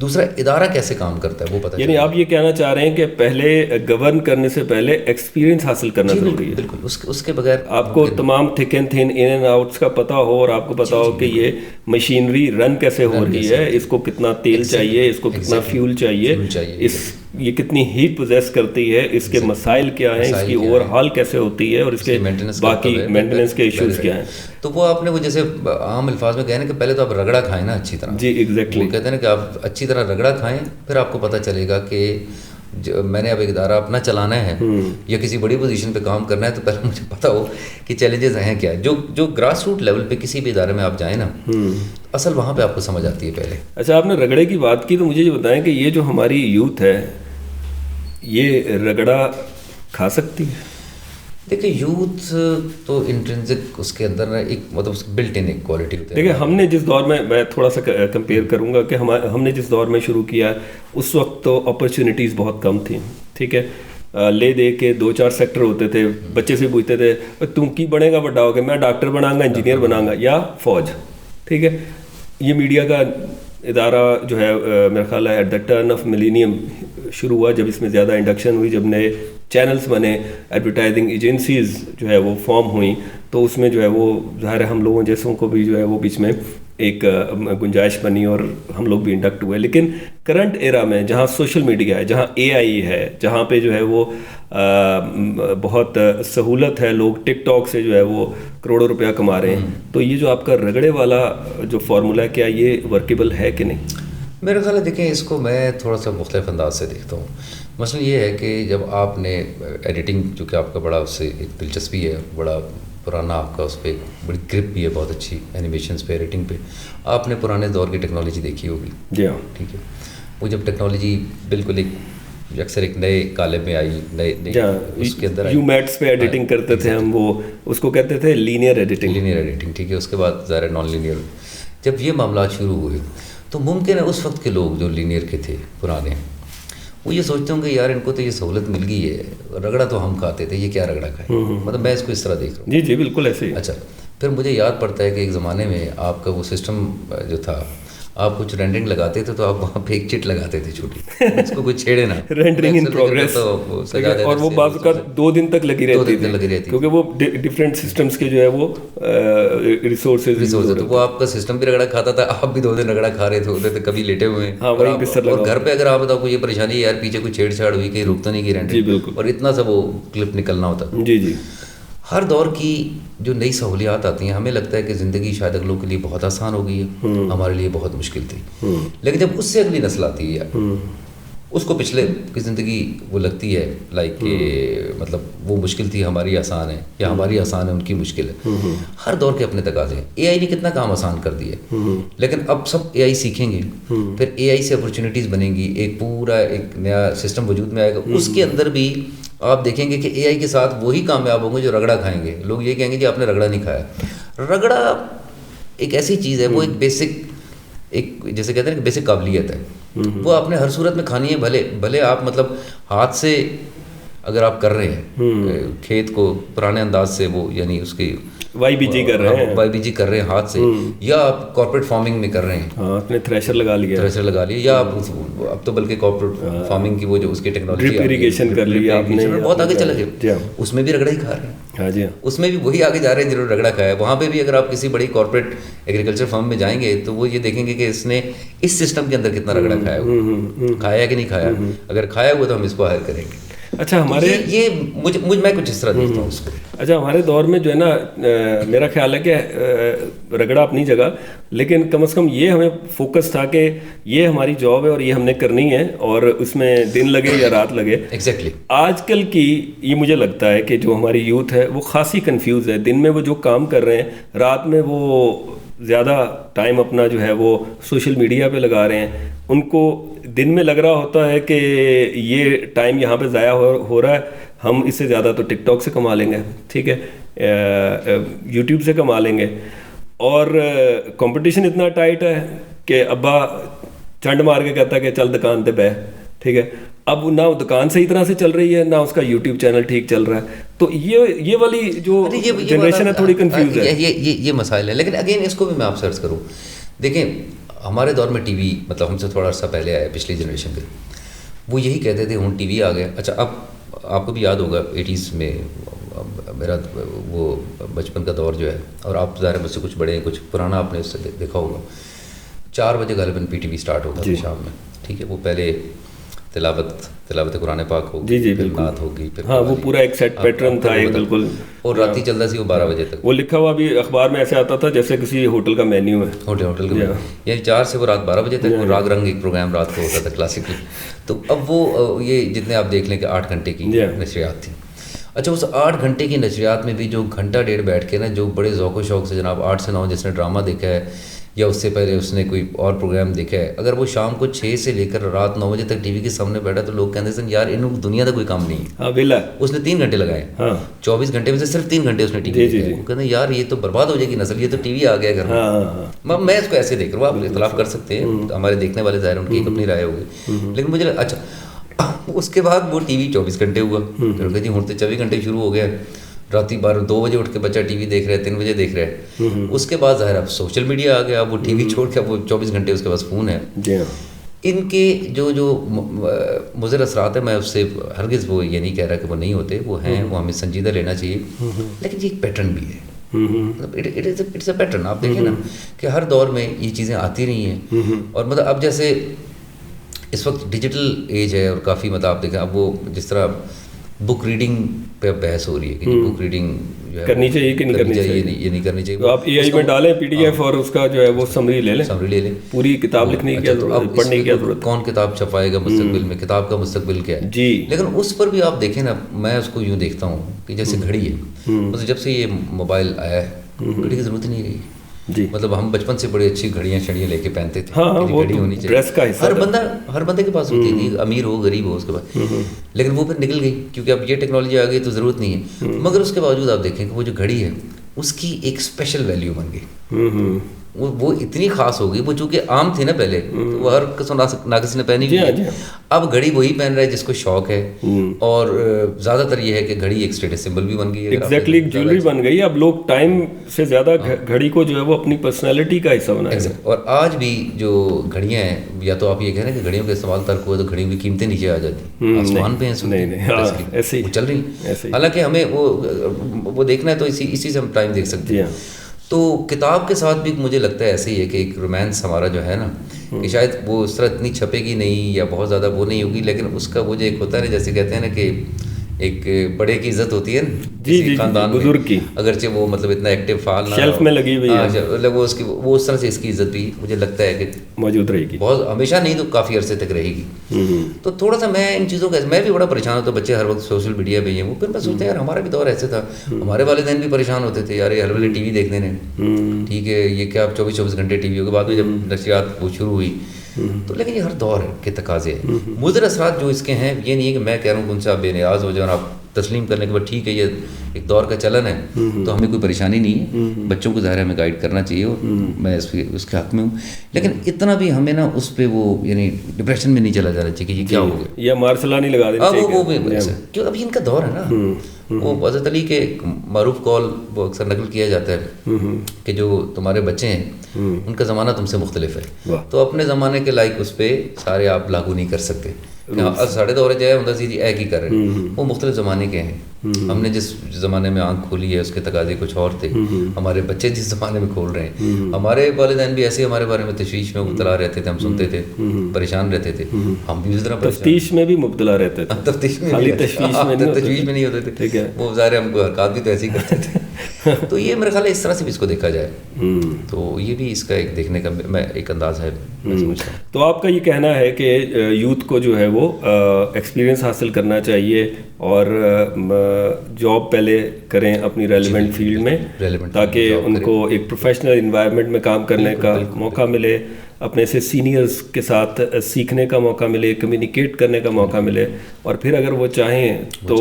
دوسرا ادارہ کیسے کام کرتا ہے وہ پتہ. یعنی آپ یہ کہنا چاہ رہے ہیں کہ پہلے گورن کرنے سے پہلے ایکسپیرینس حاصل کرنا ضروری ہے. بالکل, اس کے بغیر آپ کو تمام thick and thin, in and outs کا پتہ ہو, اور آپ کو پتہ ہو کہ یہ مشینری رن کیسے ہو رہی ہے, اس کو کتنا تیل چاہیے, اس کو کتنا فیول چاہیے, یہ کتنی ہیٹ پوزیس کرتی ہے, اس کے مسائل کیا ہیں, اس کی اوور ہال کیسے ہوتی ہے, اور اس کے باقی مینٹیننس کے ایشوز کیا ہیں. تو وہ آپ نے وہ جیسے عام الفاظ میں کہنا کہ پہلے تو آپ رگڑا کھائیں نا اچھی طرح. جی ایگزیکٹلی, وہ کہتے ہیں نا کہ آپ اچھی طرح رگڑا کھائیں, پھر آپ کو پتہ چلے گا کہ میں نے اب ایک ادارہ اپنا چلانا ہے یا کسی بڑی پوزیشن پہ کام کرنا ہے, تو پہلے مجھے پتہ ہو کہ چیلنجز ہیں کیا. جو گراس روٹ لیول پہ کسی بھی ادارے میں آپ جائیں نا, اصل وہاں پہ آپ کو سمجھ آتی ہے پہلے. اچھا, آپ نے رگڑے کی بات کی, تو مجھے یہ بتائیں کہ یہ جو ہماری یوتھ ہے یہ رگڑا کھا سکتی ہے؟ دیکھیں, یوتھ تو انٹرنزک اس کے اندر ایک مطلب بلٹ ان ایک کوالٹی ہوتی ہے. دیکھیں, ہم نے جس دور میں تھوڑا سا کمپیئر کروں گا کہ ہم نے جس دور میں شروع کیا اس وقت تو اپرچونیٹیز بہت کم تھیں, ٹھیک ہے, لے دے کے 2-4 سیکٹر ہوتے تھے, بچے سے پوچھتے تھے تم کی بنے گا بڑا ہو کے, میں ڈاکٹر بناؤں گا, انجینئر بناؤں گا یا فوج. ٹھیک ہے, یہ میڈیا کا ادارہ جو ہے میرا خیال ہے at the turn of millennium شروع ہوا, جب اس میں زیادہ انڈکشن ہوئی, جب نئے چینلز بنے, ایڈورٹائزنگ ایجنسیز جو ہے وہ فارم ہوئیں, تو اس میں جو ہے وہ ظاہر ہے ہم لوگوں جیسوں کو بھی جو ہے وہ بیچ میں ایک گنجائش بنی اور ہم لوگ بھی انڈکٹ ہوئے. لیکن کرنٹ ایرا میں جہاں سوشل میڈیا ہے, جہاں اے آئی ہے, جہاں پہ جو ہے وہ بہت سہولت ہے, لوگ ٹک ٹاک سے جو ہے وہ کروڑوں روپیہ کما رہے ہیں, تو یہ جو آپ کا رگڑے والا جو فارمولا ہے کیا یہ ورکیبل ہے کہ نہیں؟ میرا خیال ہے دیکھیں اس کو میں تھوڑا سا مختلف انداز سے دیکھتا ہوں. مثلا یہ ہے کہ جب آپ نے ایڈیٹنگ, چونکہ آپ کا بڑا اس سے ایک دلچسپی ہے, بڑا پرانا آپ کا اس پہ بڑی گرپ بھی ہے, بہت اچھی اینیمیشنز پہ, ایڈیٹنگ پہ, آپ نے پرانے دور کی ٹیکنالوجی دیکھی ہوگی. جی ہاں. ٹھیک ہے, وہ جب ٹیکنالوجی بالکل ایک اکثر ایک نئے کالم میں آئی, نئے اس کے اندر یو میٹس پہ ایڈیٹنگ کرتے تھے ہم, وہ اس کو کہتے تھے لینئر ایڈیٹنگ. ٹھیک ہے, اس کے بعد ظاہر نان لینئر. جب یہ معاملات شروع ہوئے تو ممکن ہے اس وقت کے لوگ جو لینئر کے تھے پرانے, وہ یہ سوچتے ہوں کہ یار ان کو تو یہ سہولت مل گئی ہے, رگڑا تو ہم کھاتے تھے, یہ کیا رگڑا کھائے. مطلب میں اس کو اس طرح دیکھ رہا ہوں. جی جی بالکل ایسے ہی. اچھا, پھر مجھے یاد پڑتا ہے کہ ایک زمانے میں آپ کا وہ سسٹم جو تھا, آپ کچھ رینڈرنگ لگاتے تھے تو آپ وہاں پہ ایک چٹ لگاتے تھے چھوٹی, اس کو کوئی چھیڑے نا, رینڈرنگ ان پروگریس, اور وہ بعض اوقات 2 دن تک لگی رہتی تھی کیونکہ وہ ڈفرینٹ سسٹمز کے جو ہے وہ ریسورسز, وہ آپ کا سسٹم بھی رگڑا کھاتا تھا, آپ بھی 2 دن رگڑا کھا رہے تھے کبھی لیٹے ہوئے ہیں, اور گھر پہ اگر آپ بتاؤ کوئی یہ پریشانی ہے یار پیچھے کوئی چھیڑ چھاڑ ہوئی, کہیں رکتا نہیں کی رینڈرنگ, اور اتنا سا وہ کلپ نکلنا ہوتا. جی جی. ہر دور کی جو نئی سہولیات آتی ہیں, ہمیں لگتا ہے کہ زندگی شاید اگلوں کے لیے بہت آسان ہو گئی ہے, ہمارے لیے بہت مشکل تھی. لیکن جب اس سے اگلی نسل آتی ہے, اس کو پچھلے کی زندگی وہ لگتی ہے لائک کہ مطلب وہ مشکل تھی, ہماری آسان ہے, یا ہماری آسان ہے ان کی مشکل ہے. ہر دور کے اپنے تقاضے ہیں. اے آئی نے کتنا کام آسان کر دیا ہے, لیکن اب سب اے آئی سیکھیں گے, پھر اے آئی سے اپرچونیٹیز بنیں گی, ایک پورا ایک نیا سسٹم وجود میں آئے گا. اس کے اندر بھی آپ دیکھیں گے کہ اے آئی کے ساتھ وہی کامیاب ہوں گے جو رگڑا کھائیں گے. لوگ یہ کہیں گے کہ آپ نے رگڑا نہیں کھایا. رگڑا ایک ایسی چیز ہے, وہ ایک بیسک, ایک جیسے کہتے ہیں کہ بیسک قابلیت ہے, وہ آپ نے ہر صورت میں کھانی ہے. بھلے آپ مطلب ہاتھ سے اگر آپ کر رہے ہیں کھیت کو پرانے انداز سے, وہ یعنی اس کی وائی بی جی کر رہے ہیں ہاتھ سے, یا آپ کارپوریٹ فارمنگ میں کر رہے ہیں, آپ نے تھریشر لگا لیا, یا آپ اب تو بلکہ کارپوریٹ فارمنگ کی وہ جو اس کی ٹیکنالوجی, ڈرپ اریگیشن کر لیا آپ نے, بہت آگے چلا گیا. اس میں بھی رگڑا ہی کھا رہے ہیں. ہاں جی, اس میں بھی وہی آگے جا رہے ہیں جنہوں نے رگڑا کھایا ہے. وہاں پہ بھی اگر آپ کسی بڑی کارپوریٹ ایگریکلچر فرم میں جائیں گے تو وہ یہ دیکھیں گے کہ اس نے اس سسٹم کے اندر کتنا رگڑا کھایا ہوا, کھایا کہ نہیں کھایا. اگر کھایا ہوا تو ہم اس کو ہائر کریں گے. اچھا ہمارے یہ میں کچھ اس طرح دیکھتا ہوں اس کو. اچھا ہمارے دور میں جو ہے نا, میرا خیال ہے کہ رگڑا اپنی جگہ, لیکن کم از کم یہ ہمیں فوکس تھا کہ یہ ہماری جاب ہے اور یہ ہم نے کرنی ہے, اور اس میں دن لگے یا رات لگے. ایگزیکٹلی. آج کل کی یہ مجھے لگتا ہے کہ جو ہماری یوتھ ہے وہ خاصی کنفیوز ہے. دن میں وہ جو کام کر رہے ہیں, رات میں وہ زیادہ ٹائم اپنا جو ہے وہ سوشل میڈیا پہ لگا رہے ہیں. ان کو دن میں لگ رہا ہوتا ہے کہ یہ ٹائم یہاں پہ ضائع ہو رہا ہے, ہم اس سے زیادہ تو ٹک ٹاک سے کما لیں گے, ٹھیک ہے, یوٹیوب سے کما لیں گے. اور کمپٹیشن اتنا ٹائٹ ہے کہ ابا چنڈ مار کے کہتا ہے کہ چل دکان پہ بیٹھ, ٹھیک ہے. اب نہ دکان صحیح طرح سے چل رہی ہے, نہ اس کا یوٹیوب چینل ٹھیک چل رہا ہے. تو یہ والی جو جنریشن ہے تھوڑی کنفیوز ہے. یہ مسائل ہے. لیکن اگین اس کو بھی میں آپ سرچ کروں, دیکھیں ہمارے دور میں ٹی وی مطلب ہم سے تھوڑا عرصہ پہلے آیا, پچھلی جنریشن کے, وہ یہی کہتے تھے ہوں ٹی وی آ گیا. اچھا اب آپ کو بھی یاد ہوگا 80s میں میرا وہ بچپن کا دور جو ہے, اور آپ ظاہر مجھ سے کچھ بڑے ہیں, کچھ پرانا آپ نے اس سے دیکھا ہوگا. 4 بجے غالباً پی ٹی وی اسٹارٹ ہوتا تھا شام میں, ٹھیک ہے. وہ پہلے تلاوت قرآن پاک ہوگی, جی بالکل نعت ہوگی, پھر ہاں وہ پورا ایک سیٹ پیٹرن تھا بالکل, اور رات ہی چلتا سی وہ 12 بجے تک. وہ لکھا ہوا بھی اخبار میں ایسے آتا تھا جیسے کسی ہوٹل کا مینیو ہے, ہوٹل کا, یعنی 4 سے وہ رات 12 بجے تک. راگ رنگ ایک پروگرام رات کو ہوتا تھا کلاسیکل. تو اب وہ یہ جتنے آپ دیکھ لیں کہ 8 گھنٹے کی نشریات تھی. اچھا اس 8 گھنٹے کی نشریات میں بھی جو گھنٹہ ڈیڑھ بیٹھ کے نا, جو بڑے ذوق و شوق سے جناب 8 سے 9 جس نے ڈرامہ دیکھا ہے یا اس سے پہلے اس نے کوئی اور پروگرام دیکھا ہے, اگر وہ شام کو 6 سے لے کر رات 9 بجے تک ٹی وی کے سامنے بیٹھا تو لوگ کہتے ہیں یار انہوں دنیا کا کوئی کام نہیں ہے. ہاں بلا اس نے 3 گھنٹے لگائے, 24 گھنٹے میں سے صرف 3 گھنٹے اس نے ٹی وی دیکھا. وہ کہتے ہیں یار یہ تو برباد ہو جائے گی نسل, یہ تو ٹی وی آ گیا گھر میں. میں اس کو ایسے دیکھ رہا ہوں, آپ اختلاف کر سکتے ہیں, ہمارے دیکھنے والے ظاہر ان کی ایک اپنی رائے ہوگی. لیکن مجھے اچھا اس کے بعد وہ ٹی وی 24 گھنٹے ہوا. پھر جی ہوں تو 24 گھنٹے شروع ہو گیا, راتی 2 بجے اٹھ کے بچہ ٹی وی دیکھ رہا ہے, 3 بجے دیکھ رہا ہے. اس کے بعد ظاہر اب سوشل میڈیا آ گیا, اب وہ ٹی وی چھوڑ کے اب وہ 24 گھنٹے اس کے پاس فون ہے. ان کے جو مضر اثرات ہیں, میں اس سے ہرگز وہ یہ نہیں کہہ رہا کہ وہ نہیں ہوتے, وہ ہیں, وہ ہمیں سنجیدہ لینا چاہیے, لیکن یہ ایک پیٹرن بھی ہے. It's a pattern. آپ دیکھیں نا کہ ہر دور میں یہ چیزیں آتی رہی ہیں, اور مطلب اب جیسے اس وقت ڈیجیٹل ایج ہے, اور کافی مطلب آپ دیکھیں اب وہ جس طرح بک ریڈنگ پہ بحث ہو رہی ہے کہ بک ریڈنگ جو ہے کرنی چاہیے کہ نہیں کرنی چاہیے, یہ نہیں کرنی چاہیے. تو آپ اے آئی میں ڈالیں پی ڈی ایف اور اس کا جو ہے وہ سمری لے لیں, پوری کتاب لکھنے کی ضرورت, پڑھنے کی ضرورت. کون کتاب چھپائے گا مستقبل میں, کتاب کا مستقبل کیا ہے جی. لیکن اس پر بھی آپ دیکھیں نا, میں اس کو یوں دیکھتا ہوں کہ جیسے گھڑی ہے, مطلب جب سے یہ موبائل آیا ہے گھڑی کی ضرورت نہیں رہی. جی, مطلب ہم بچپن سے بڑی اچھی گھڑیاں لے کے پہنتے تھے. ہاں, وہ گھڑی ہونی چاہیے, ڈریس کا حصہ, ہر بندے کے پاس ہوتی تھی, امیر ہو غریب ہو اس کے بعد. لیکن وہ پھر نکل گئی کیونکہ اب یہ ٹیکنالوجی آ گئی تو ضرورت نہیں ہے. مگر اس کے باوجود آپ دیکھیں کہ وہ جو گھڑی ہے اس کی ایک اسپیشل ویلیو بن گئی, وہ اتنی خاص ہو گئی. وہ چونکہ عام تھی نا پہلے, تو وہ ہر قسم ناقص نے پہنی ہوئی ہے. اب گھڑی وہی پہن رہا ہے جس کو شوق ہے, اور زیادہ تر یہ ہے کہ گھڑی ایک اسٹیٹس سمبل بھی بن گئی ہے. ایگزیکٹلی, ایک جیولری بن گئی ہے. اب لوگ ٹائم سے زیادہ گھڑی کو جو ہے وہ اپنی پرسنالٹی کا حصہ بنائے ہیں. اور آج بھی جو گھڑیاں ہیں, یا تو آپ یہ کہہ رہے ہیں کہ گھڑیوں کا استعمال ترک ہوا تو گھڑیوں کی قیمتیں نیچے آ جاتی, آسمان پہ ہیں چل رہی. حالانکہ ہمیں وہ دیکھنا ہے تو اسی سے ہم ٹائم دیکھ سکتے ہیں. تو کتاب کے ساتھ بھی مجھے لگتا ہے ایسے ہی ہے کہ ایک رومانس ہمارا جو ہے نا, کہ شاید وہ اس طرح اتنی چھپے گی نہیں یا بہت زیادہ وہ نہیں ہوگی, لیکن اس کا وہ جو ایک ہوتا ہے نا, جیسے کہتے ہیں نا کہ ایک بڑے کی عزت ہوتی ہے نا خاندان میں, بزرگ کی, اگرچہ وہ مطلب اتنا ایکٹیو فعال نہ شیلف میں لگی ہوئی ہے, وہ اس طرح سے اس کی عزت بھی مجھے لگتا ہے کہ موجود رہے گی, بہت ہمیشہ نہیں تو کافی عرصے تک رہے گی. تو تھوڑا سا میں ان چیزوں کا, میں بھی بڑا پریشان ہوتا ہوں, بچے ہر وقت سوشل میڈیا پہ ہیں, وہ پھر میں سوچتا یار ہمارا بھی دور ایسے تھا, ہمارے والدین بھی پریشان ہوتے تھے, یار یہ ہر ویلے ٹی وی دیکھنے نے, ٹھیک ہے یہ کیا 24 گھنٹے ٹی وی ہو کے بعد میں جب نشریات وہ شروع ہوئی تو, لیکن یہ ہر دور کے تقاضے ہیں. مضر اثرات جو اس کے ہیں, یہ نہیں ہے کہ میں کہہ رہا ہوں کہ ان سے آپ بے نیاز ہو جائیں اور آپ تسلیم کرنے کے بعد ٹھیک ہے یہ ایک دور کا چلن ہے تو ہمیں کوئی پریشانی نہیں ہے, بچوں کو ظاہر ہمیں گائیڈ کرنا چاہیے, اور میں اس کے حق میں ہوں. لیکن اتنا بھی ہمیں نا اس پہ وہ یعنی ڈپریشن میں نہیں چلا جانا چاہیے کہ یہ کیا ہو گیا, یا مارسلا نہیں لگا دینا چاہیے, وہ کیوں ابھی ان کا دور ہے نا. وہ حضرت علی کے معروف قول وہ اکثر نقل کیا جاتا ہے کہ جو تمہارے بچے ہیں ان کا زمانہ تم سے مختلف ہے, تو اپنے زمانے کے لائق اس پہ سارے آپ لاگو نہیں کر سکتے. ساڑھے دورے جائے ہوں سی جی اے کی کر رہے ہیں, وہ مختلف زمانے کے ہیں. ہم نے جس زمانے میں آنکھ کھولی ہے اس کے تقاضے کچھ اور تھے, ہمارے بچے جس زمانے میں کھول رہے ہیں, ہمارے والدین بھی ایسے ہمارے بارے میں تشویش میں مبتلا رہتے تھے, ہم سنتے تھے پریشان رہتے تھے, ہم بھی اس طرح تفتیش میں بھی مبتلا رہتے تھے, تفتیش میں نہیں ہوتے تھے, وہ ظاہر ہم کو حرکات بھی تو ایسے ہی کرتے تھے. تو یہ میرا خیال ہے اس طرح سے بھی اس کو دیکھا جائے تو یہ بھی اس کا ایک دیکھنے کا میں ایک انداز ہے. تو آپ کا یہ کہنا ہے کہ یوتھ کو جو ہے وہ ایکسپیرینس حاصل کرنا چاہیے اور جاب پہلے کریں اپنی ریلیونٹ فیلڈ میں, تاکہ ان کو ایک پروفیشنل انوائرمنٹ میں کام کرنے کا موقع ملے, اپنے سے سینئرز کے ساتھ سیکھنے کا موقع ملے, کمیونیکیٹ کرنے کا موقع ملے, اور پھر اگر وہ چاہیں تو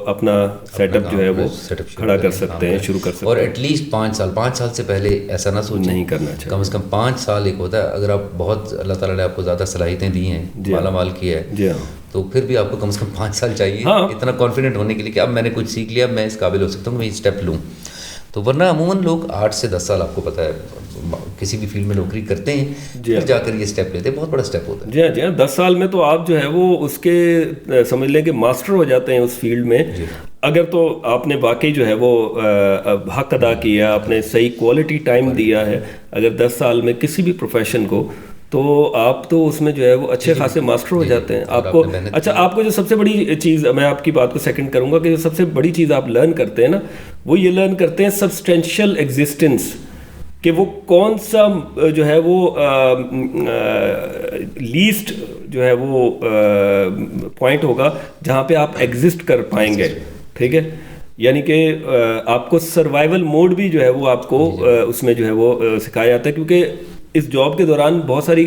اپنا سیٹ اپ جو ہے وہ کھڑا کر سکتے ہیں, شروع کر سکتے ہیں. اور ایٹ لیسٹ 5 سال سے پہلے ایسا نہ سوچیں, نہیں کرنا چاہیے. کم از کم 5 سال ایک ہوتا ہے, اگر آپ بہت اللہ تعالیٰ نے آپ کو زیادہ صلاحیتیں دی ہیں, مالا مال کیا ہے, تو پھر بھی آپ کو کم از کم 5 سال چاہیے اتنا کانفیڈنٹ ہونے کے لیے کہ اب میں نے کچھ سیکھ لیا, میں اس قابل ہو سکتا ہوں کہ میں اسٹیپ لوں. تو ورنہ عموماً لوگ 8 سے 10 سال آپ کو پتہ ہے کسی بھی فیلڈ میں نوکری کرتے ہیں, پھر جا کر یہ اسٹیپ لیتے ہیں, بہت بڑا اسٹیپ ہوتا ہے. جی ہاں 10 سال میں تو آپ جو ہے وہ اس کے سمجھ لیں کہ ماسٹر ہو جاتے ہیں اس فیلڈ میں. اگر تو آپ نے واقعی جو ہے وہ حق ادا کیا, آپ نے صحیح کوالٹی ٹائم دیا ہے اگر 10 سال میں کسی بھی پروفیشن کو, تو آپ تو اس میں جو ہے وہ اچھے خاصے ماسٹر ہو جاتے ہیں. آپ کو اچھا, آپ کو جو سب سے بڑی چیز, میں آپ کی بات کو سیکنڈ کروں گا, کہ جو سب سے بڑی چیز آپ لرن کرتے ہیں نا, وہ یہ لرن کرتے ہیں سبسٹینشیل ایگزسٹنس, کہ وہ کون سا جو ہے وہ لیسٹ جو ہے وہ پوائنٹ ہوگا جہاں پہ آپ ایگزسٹ کر پائیں گے. ٹھیک ہے, یعنی کہ آپ کو سروائیول موڈ بھی جو ہے وہ آپ کو اس میں جو ہے وہ سکھایا جاتا ہے, کیونکہ اس جاب کے دوران بہت ساری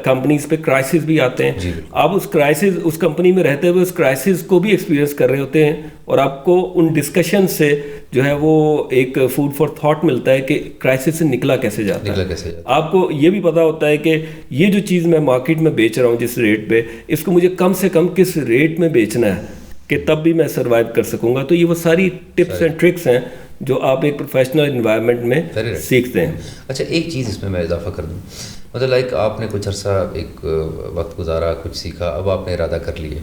کمپنیز پہ کرائسس بھی آتے ہیں. آپ اس کرائسس, اس کمپنی میں رہتے ہوئے اس کرائسس کو بھی ایکسپیرینس کر رہے ہوتے ہیں, اور آپ کو ان ڈسکشن سے جو ہے وہ ایک فوڈ فار تھاٹ ملتا ہے کہ کرائسس سے نکلا کیسے جاتا ہے. آپ کو یہ بھی پتا ہوتا ہے کہ یہ جو چیز میں مارکیٹ میں بیچ رہا ہوں جس ریٹ پہ, اس کو مجھے کم سے کم کس ریٹ میں بیچنا ہے کہ تب بھی میں سروائیو کر سکوں گا. تو یہ وہ ساری ٹپس اینڈ ٹرکس ہیں جو آپ ایک پروفیشنل انوائرمنٹ میں سیکھتے ہیں. اچھا ایک چیز اس میں اضافہ کر دوں, مطلب لائک آپ نے کچھ عرصہ ایک وقت گزارا, کچھ سیکھا, اب آپ نے ارادہ کر لیے,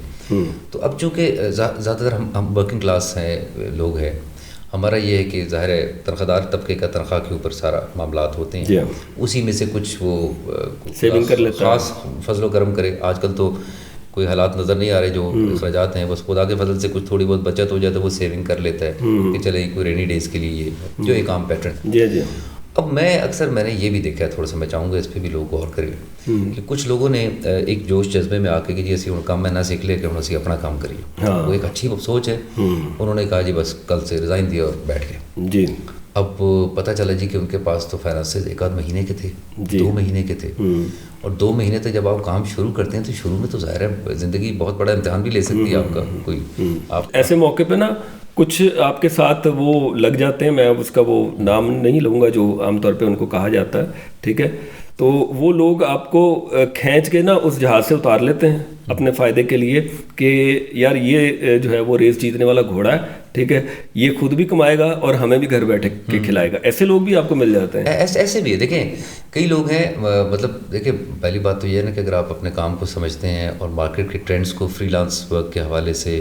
تو اب چونکہ زیادہ تر ہم ورکنگ کلاس ہیں لوگ ہیں, ہمارا یہ ہے کہ ظاہر ہے تنخواہ دار طبقے کا تنخواہ کے اوپر سارا معاملات ہوتے ہیں, اسی میں سے کچھ وہ سیونگ کر لیتا ہے, خاص فضل و کرم کرے. آج کل تو کوئی حالات نظر نہیں آ رہے, جو اخراجات ہیں بس خدا کے فضل سے کچھ تھوڑی بہت بچت ہو جائے تو وہ سیونگ کر لیتا ہے کہ چلے کوئی رینی ڈیز کے لیے, یہ جو ایک عام پیٹرن. جی. اب میں نے یہ بھی دیکھا ہے, تھوڑا سا میں چاہوں گا اس پہ بھی لوگ غور کریں کہ کچھ لوگوں نے ایک جوش جذبے میں آ کے کہ جی اسی ہوں کام میں نہ سیکھ لے کہ ہوں اسی اپنا کام کریے, وہ ایک اچھی سوچ ہے. انہوں نے کہا جی بس کل سے ریزائن دیا اور بیٹھ گئے. جی. اب پتہ چلا جی کہ ان کے پاس تو فائنانسز 1-2 مہینے کے تھے, 2 مہینے کے تھے, اور 2 مہینے تک جب آپ کام شروع کرتے ہیں تو شروع میں تو ظاہر ہے زندگی بہت بڑا امتحان بھی لے سکتی ہے آپ کا کوئی. آپ ایسے موقع پہ نا کچھ آپ کے ساتھ وہ لگ جاتے ہیں, میں اب اس کا وہ نام نہیں لوں گا جو عام طور پہ ان کو کہا جاتا ہے, ٹھیک ہے, تو وہ لوگ آپ کو کھینچ کے نا اس جہاز سے اتار لیتے ہیں اپنے فائدے کے لیے کہ یار یہ جو ہے وہ ریس جیتنے والا گھوڑا ہے, ٹھیک ہے, یہ خود بھی کمائے گا اور ہمیں بھی گھر بیٹھے کے کھلائے گا. ایسے لوگ بھی آپ کو مل جاتے ہیں. ایسے بھی ہے, دیکھیں کئی لوگ ہیں, مطلب دیکھیں پہلی بات تو یہ ہے نا کہ اگر آپ اپنے کام کو سمجھتے ہیں اور مارکیٹ کے ٹرینڈس کو فری لانس ورک کے حوالے سے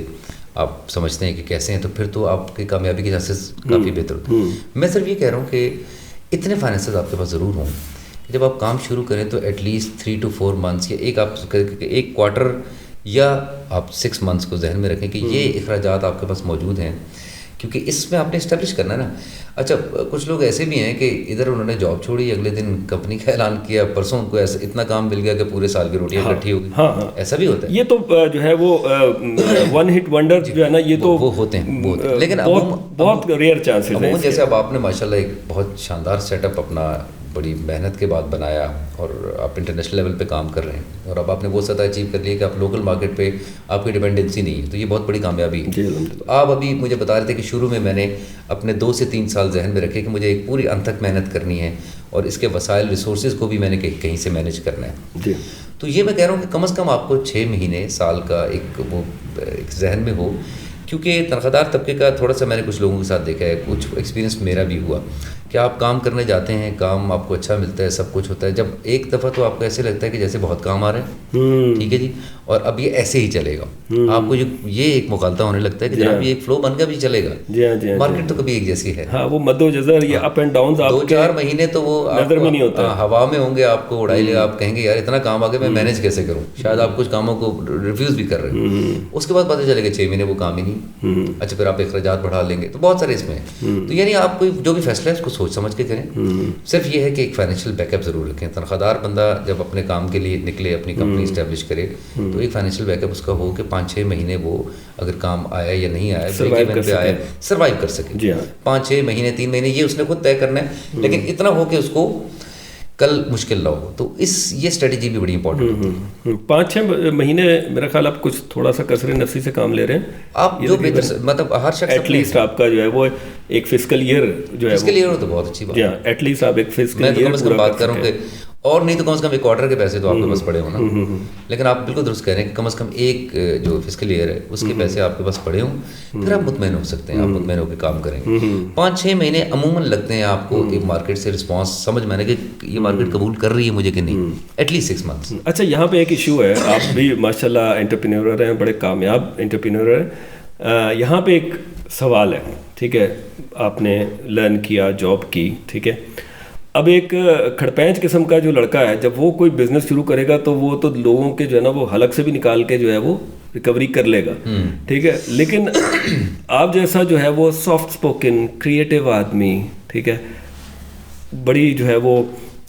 آپ سمجھتے ہیں کہ کیسے ہیں, تو پھر تو آپ کی کامیابی کے چانسز کافی بہتر ہوتے ہیں. میں صرف یہ کہہ رہا ہوں کہ اتنے فائنینسز آپ کے پاس ضرور ہوں کہ جب آپ کام شروع کریں تو ایٹ لیسٹ 3 to 4 months یا ایک کوارٹر یا آپ 6 months کو ذہن میں رکھیں کہ یہ اخراجات آپ کے پاس موجود ہیں, کیونکہ اس میں آپ نے اسٹیبلش کرنا ہے نا. اچھا کچھ لوگ ایسے بھی ہیں کہ ادھر انہوں نے جاب چھوڑی, اگلے دن کمپنی کا اعلان کیا, پرسوں ان کو ایسا اتنا کام مل گیا کہ پورے سال کی روٹیاں اکٹھی ہو گئی. ایسا بھی ہوتا ہے. یہ تو جو ہے وہ ون ہٹ ونڈر جو ہے نا, یہ تو وہ ہوتے ہیں, لیکن بہت ریئر چانسز ہیں. جیسے اب آپ نے ماشاءاللہ ایک بہت شاندار سیٹ اپ اپنا بڑی محنت کے بعد بنایا اور آپ انٹرنیشنل لیول پہ کام کر رہے ہیں, اور اب آپ نے وہ سطح اچیو کر لی کہ آپ لوکل مارکیٹ پہ آپ کی ڈپینڈنسی نہیں ہے, تو یہ بہت بڑی کامیابی ہے. آپ ابھی مجھے بتا رہے تھے کہ شروع میں نے اپنے 2 سے 3 سال ذہن میں رکھے کہ مجھے ایک پوری انت تک محنت کرنی ہے اور اس کے وسائل ریسورسز کو بھی میں نے کہیں سے مینیج کرنا ہے. تو یہ میں کہہ رہا ہوں کہ کم از کم آپ کو 6 مہینے سال کا ایک ذہن میں ہو, کیونکہ تنخواہ دار طبقے کا تھوڑا سا میں نے کچھ لوگوں کے ساتھ دیکھا ہے, کچھ ایکسپیرینس میرا بھی ہوا کہ آپ کام کرنے جاتے ہیں, کام آپ کو اچھا ملتا ہے, سب کچھ ہوتا ہے, جب ایک دفعہ تو آپ کو ایسے لگتا ہے کہ جیسے بہت کام آ رہے ہیں, ٹھیک ہے جی, اور اب یہ ایسے ہی چلے گا. آپ کو یہ ایک مغالطہ ہونے لگتا ہے کہ جناب یہ ایک فلو بن کر بھی چلے گا. مارکیٹ تو کبھی ایک جیسی ہے, وہ مد و جزر, یہ اپ اینڈ ڈاؤنز 2-4 مہینے تو وہ نظر میں نہیں ہوتا, ہوا میں ہوں گے, آپ کو اڑائی لے گا, آپ کہیں گے یار اتنا کام آ گیا میں مینیج کیسے کروں, شاید آپ کچھ کاموں کو ریفیوز بھی کر رہے ہیں. اس کے بعد پتہ چلے گا 6 مہینے وہ کام ہی نہیں. اچھا پھر آپ اخراجات بڑھا لیں گے, تو بہت سارے اس میں ہیں. تو یعنی آپ کوئی جو بھی فیصلہ ہے اس کو سوچ سمجھ کے کریں. صرف یہ ہے کہ ایک فائنینشیل بیک اپ ضرور رکھیں. تنخواہ دار بندہ جب اپنے کام کے لیے نکلے, اپنی کمپنی اسٹیبلش کرے, تو ایک فائنینشیل بیک اپ اس کا ہو کہ 5-6 مہینے وہ اگر کام آیا یا نہیں آیا, سروائیو کر سکے. 5-6 مہینے 3 مہینے یہ اس نے خود طے کرنا ہے, لیکن اتنا ہو کہ اس کو کل مشکل نہ ہو. تو یہ اسٹریٹجی بھی بڑی امپورٹنٹ ہے. 5-6 مہینے میرا خیال آپ کچھ تھوڑا سا کثر نفسی سے کام لے رہے ہیں. آپ جو بہتر مطلب ہر شخص ایٹ لیسٹ آپ کا جو ہے وہ ایک فسکل ایئر جو ہے فسکل ایئر ہو تو بہت اچھی بات ہے. ایٹ لیسٹ آپ ایک فسکل ایئر میں تو بات کروں کہ اور نہیں تو کم از کم ایک کوارٹر کے پیسے تو آپ کے پاس پڑے ہوں نا. لیکن آپ بالکل درست کہہ رہے ہیں کہ کم از کم ایک جو فسکل ایئر ہے اس کے پیسے آپ کے پاس پڑے ہوں, پھر آپ مطمئن ہو سکتے ہیں, آپ مطمئن ہو کے کام کریں. 5-6 مہینے عموماً لگتے ہیں آپ کو ایک مارکیٹ سے رسپانس سمجھ میں آنے کہ یہ مارکیٹ قبول کر رہی ہے مجھے کہ نہیں, ایٹ لیسٹ 6 months. اچھا یہاں پہ ایک ایشو ہے, آپ بھی ماشاء اللہ انٹرپرینور ہیں, بڑے کامیاب انٹرپرینور ہیں. یہاں پہ ایک سوال ہے, ٹھیک ہے, آپ نے لرن کیا, جاب کی, ٹھیک ہے. اب ایک کھڑپینچ قسم کا جو لڑکا ہے, جب وہ کوئی بزنس شروع کرے گا تو وہ تو لوگوں کے جو ہے نا وہ حلق سے بھی نکال کے جو ہے وہ ریکوری کر لے گا, ٹھیک ہے. لیکن آپ جیسا جو ہے وہ سافٹ اسپوکن کریٹیو آدمی, ٹھیک ہے, بڑی جو ہے وہ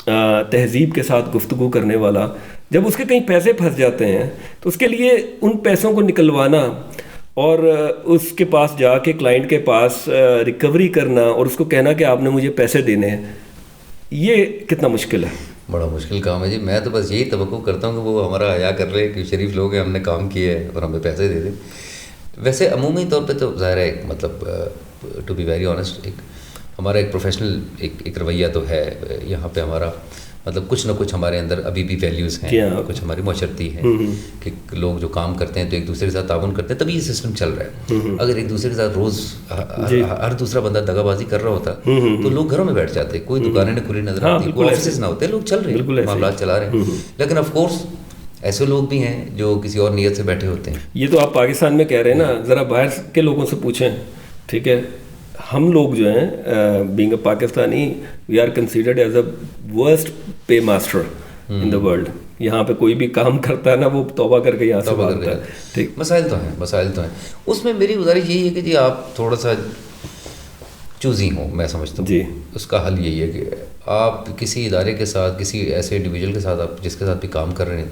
تہذیب کے ساتھ گفتگو کرنے والا, جب اس کے کہیں پیسے پھنس جاتے ہیں تو اس کے لیے ان پیسوں کو نکلوانا اور اس کے پاس جا کے کلائنٹ کے پاس ریکوری کرنا اور اس کو کہنا کہ آپ نے مجھے پیسے دینے ہیں, یہ کتنا مشکل ہے. بڑا مشکل کام ہے جی. میں تو بس یہی توقع کرتا ہوں کہ وہ ہمارا حیا کر رہے کہ شریف لوگ ہیں, ہم نے کام کیا ہے اور ہمیں پیسے دے دیں. ویسے عمومی طور پہ تو ظاہر ہے مطلب ٹو بی ویری آنیسٹ ایک ہمارا ایک پروفیشنل ایک رویہ تو ہے یہاں پہ ہمارا, مطلب کچھ نہ کچھ ہمارے اندر ابھی بھی ویلیوز ہیں, کچھ ہماری معاشرتی ہیں کہ لوگ جو کام کرتے ہیں تو ایک دوسرے کے ساتھ تعاون کرتے ہیں, تبھی یہ سسٹم چل رہا ہے. اگر ایک دوسرے کے ساتھ روز ہر دوسرا بندہ دغا بازی کر رہا ہوتا تو لوگ گھروں میں بیٹھ جاتے, کوئی دکانیں نہ کھلی نظر آتی, کوئی آفیسز نہ ہوتے, لوگ چل رہے ہیں, معاملات چلا رہے ہیں. لیکن آف کورس ایسے لوگ بھی ہیں جو کسی اور نیت سے بیٹھے ہوتے ہیں. یہ تو آپ پاکستان میں کہہ رہے ہیں نا, ذرا باہر کے لوگوں سے پوچھیں, ٹھیک ہے, ہم لوگ جو ہیں being a Pakistani we are considered as a worst paymaster in the world. یہاں پہ کوئی بھی کام کرتا ہے نا وہ توبہ کر کے یہاں سے بھاگتا ہے. ٹھیک, مسائل تو ہیں. اس میں میری گزارش یہی ہے کہ جی آپ تھوڑا سا چوزی ہوں, میں سمجھتا ہوں جی. اس کا حل یہی ہے کہ آپ کسی ادارے کے ساتھ, کسی ایسے انڈیویجول کے ساتھ آپ جس کے ساتھ بھی کام کر رہے ہیں,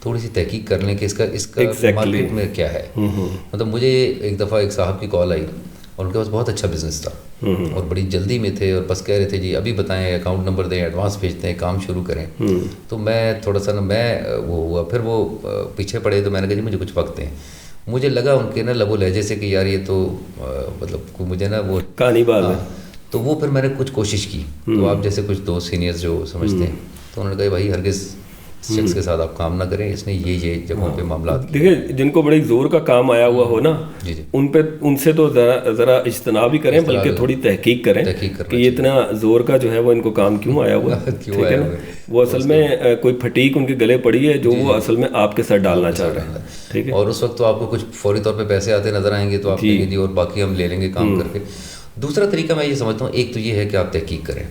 تھوڑی سی تحقیق کر لیں کہ اس کا مارکیٹ میں کیا ہے. مطلب مجھے ایک دفعہ ایک صاحب کی کال آئی اور ان کے پاس بہت اچھا بزنس تھا اور بڑی جلدی میں تھے اور بس کہہ رہے تھے جی ابھی بتائیں, اکاؤنٹ نمبر دیں, ایڈوانس بھیجتے ہیں, کام شروع کریں. تو میں تھوڑا سا میں وہ ہوا, پھر وہ پیچھے پڑے تو میں نے کہا جی مجھے کچھ وقت دیں. مجھے لگا ان کے نا لب و لہجے سے کہ یار یہ تو مطلب مجھے نا وہ کہانی بات ہے. تو وہ پھر میں نے کچھ کوشش کی. تو آپ جیسے کچھ دوست سینئرز جو سمجھتے ہیں تو انہوں نے کہا بھائی ہرگز اس شخص کے ساتھ آپ کام نہ کریں, اس نے یہ جگہوں پہ معاملات. دیکھیں جن کو بڑی زور کا کام آیا ہوا ہو نا, ان سے تو ذرا اجتناب ہی کریں, بلکہ تھوڑی تحقیق کریں کہ یہ اتنا زور کا جو ہے وہ ان کو کام کیوں آیا ہوا ہے. ٹھیک ہے نا, وہ اصل میں کوئی پھٹیک ان کے گلے پڑی ہے جو وہ اصل میں آپ کے ساتھ ڈالنا چاہ رہے ہیں. ٹھیک ہے, اور اس وقت تو آپ کو کچھ فوری طور پہ پیسے آتے نظر آئیں گے تو آپ کہیں گے جی اور باقی ہم لے لیں گے کام کر کے. دوسرا طریقہ میں یہ سمجھتا ہوں, ایک تو یہ ہے کہ آپ تحقیق کریں,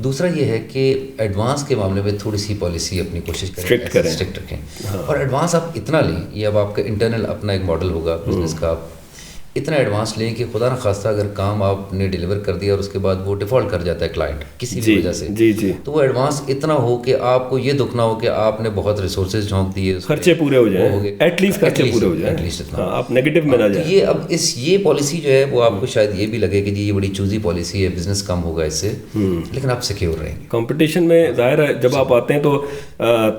دوسرا یہ ہے کہ ایڈوانس کے معاملے میں تھوڑی سی پالیسی اپنی کوشش کریں, اسٹرکٹ رکھیں. اور ایڈوانس آپ اتنا لیں, یہ اب آپ کا انٹرنل اپنا ایک ماڈل ہوگا بزنس کا, آپ اتنا ایڈوانس لیں کہ خدا نخواستہ اگر کام آپ نے ڈیلیور کر دیا اور اس کے بعد وہ ڈیفالٹ کر جاتا ہے کلائنٹ کسی بھی وجہ سے, تو وہ ایڈوانس اتنا ہو کہ آپ کو یہ دکھ نہ ہو کہ آپ نے بہت ریسورسز جھونک دیے, خرچے پورے ہو جائیں, ایٹ لیسٹ خرچے پورے ہو جائیں, آپ نیگیٹو میں نہ جائیں. یہ اب یہ پالیسی جو ہے وہ آپ کو شاید یہ بھی لگے کہ جی یہ بڑی چوزی پالیسی ہے, بزنس کم ہوگا اس سے, لیکن آپ سیکیور رہیں گے. کمپٹیشن میں ظاہر ہے جب آپ آتے ہیں تو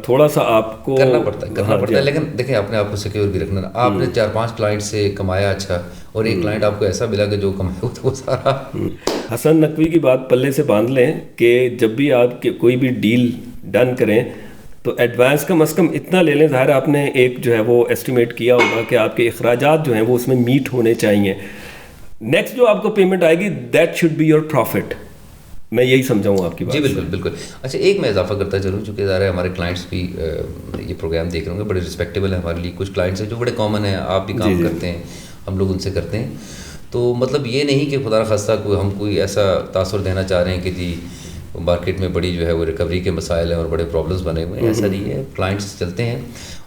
تھوڑا سا آپ کو کرنا پڑتا ہے, لیکن دیکھیں اپنے آپ کو سیکیور بھی رکھنا. آپ نے 4-5 کلائنٹ سے کمایا اچھا, اور ایک کلائنٹ آپ کو ایسا ملا کہ جو کمایا وہ سارا. حسن نقوی کی بات پلے سے باندھ لیں کہ جب بھی آپ کوئی بھی ڈیل ڈن کریں تو ایڈوانس کم از کم اتنا لے لیں. ظاہر آپ نے ایک جو ہے وہ ایسٹیمیٹ کیا ہوگا کہ آپ کے اخراجات جو ہیں وہ اس میں میٹ ہونے چاہیے. نیکسٹ جو آپ کو پیمنٹ آئے گی that should be your profit. میں یہی سمجھاؤں آپ کی بات. جی بالکل. اچھا ایک میں اضافہ کرتا چلوں, چونکہ ظاہر ہے ہمارے کلائنٹس بھی یہ پروگرام دیکھ رہے ہوں گے, بڑے رسپیکٹیبل ہیں ہمارے لیے. کچھ کلائنٹس ہیں جو بڑے کامن ہیں, آپ بھی کام کرتے ہیں, ہم لوگ ان سے کرتے ہیں. تو مطلب یہ نہیں کہ خدا نخواستہ ہم کوئی ایسا تاثر دینا چاہ رہے ہیں کہ جی مارکیٹ میں بڑی جو ہے وہ ریکوری کے مسائل ہیں اور بڑے پرابلمس بنے ہوئے ہیں. ایسا نہیں ہے, کلائنٹس چلتے ہیں.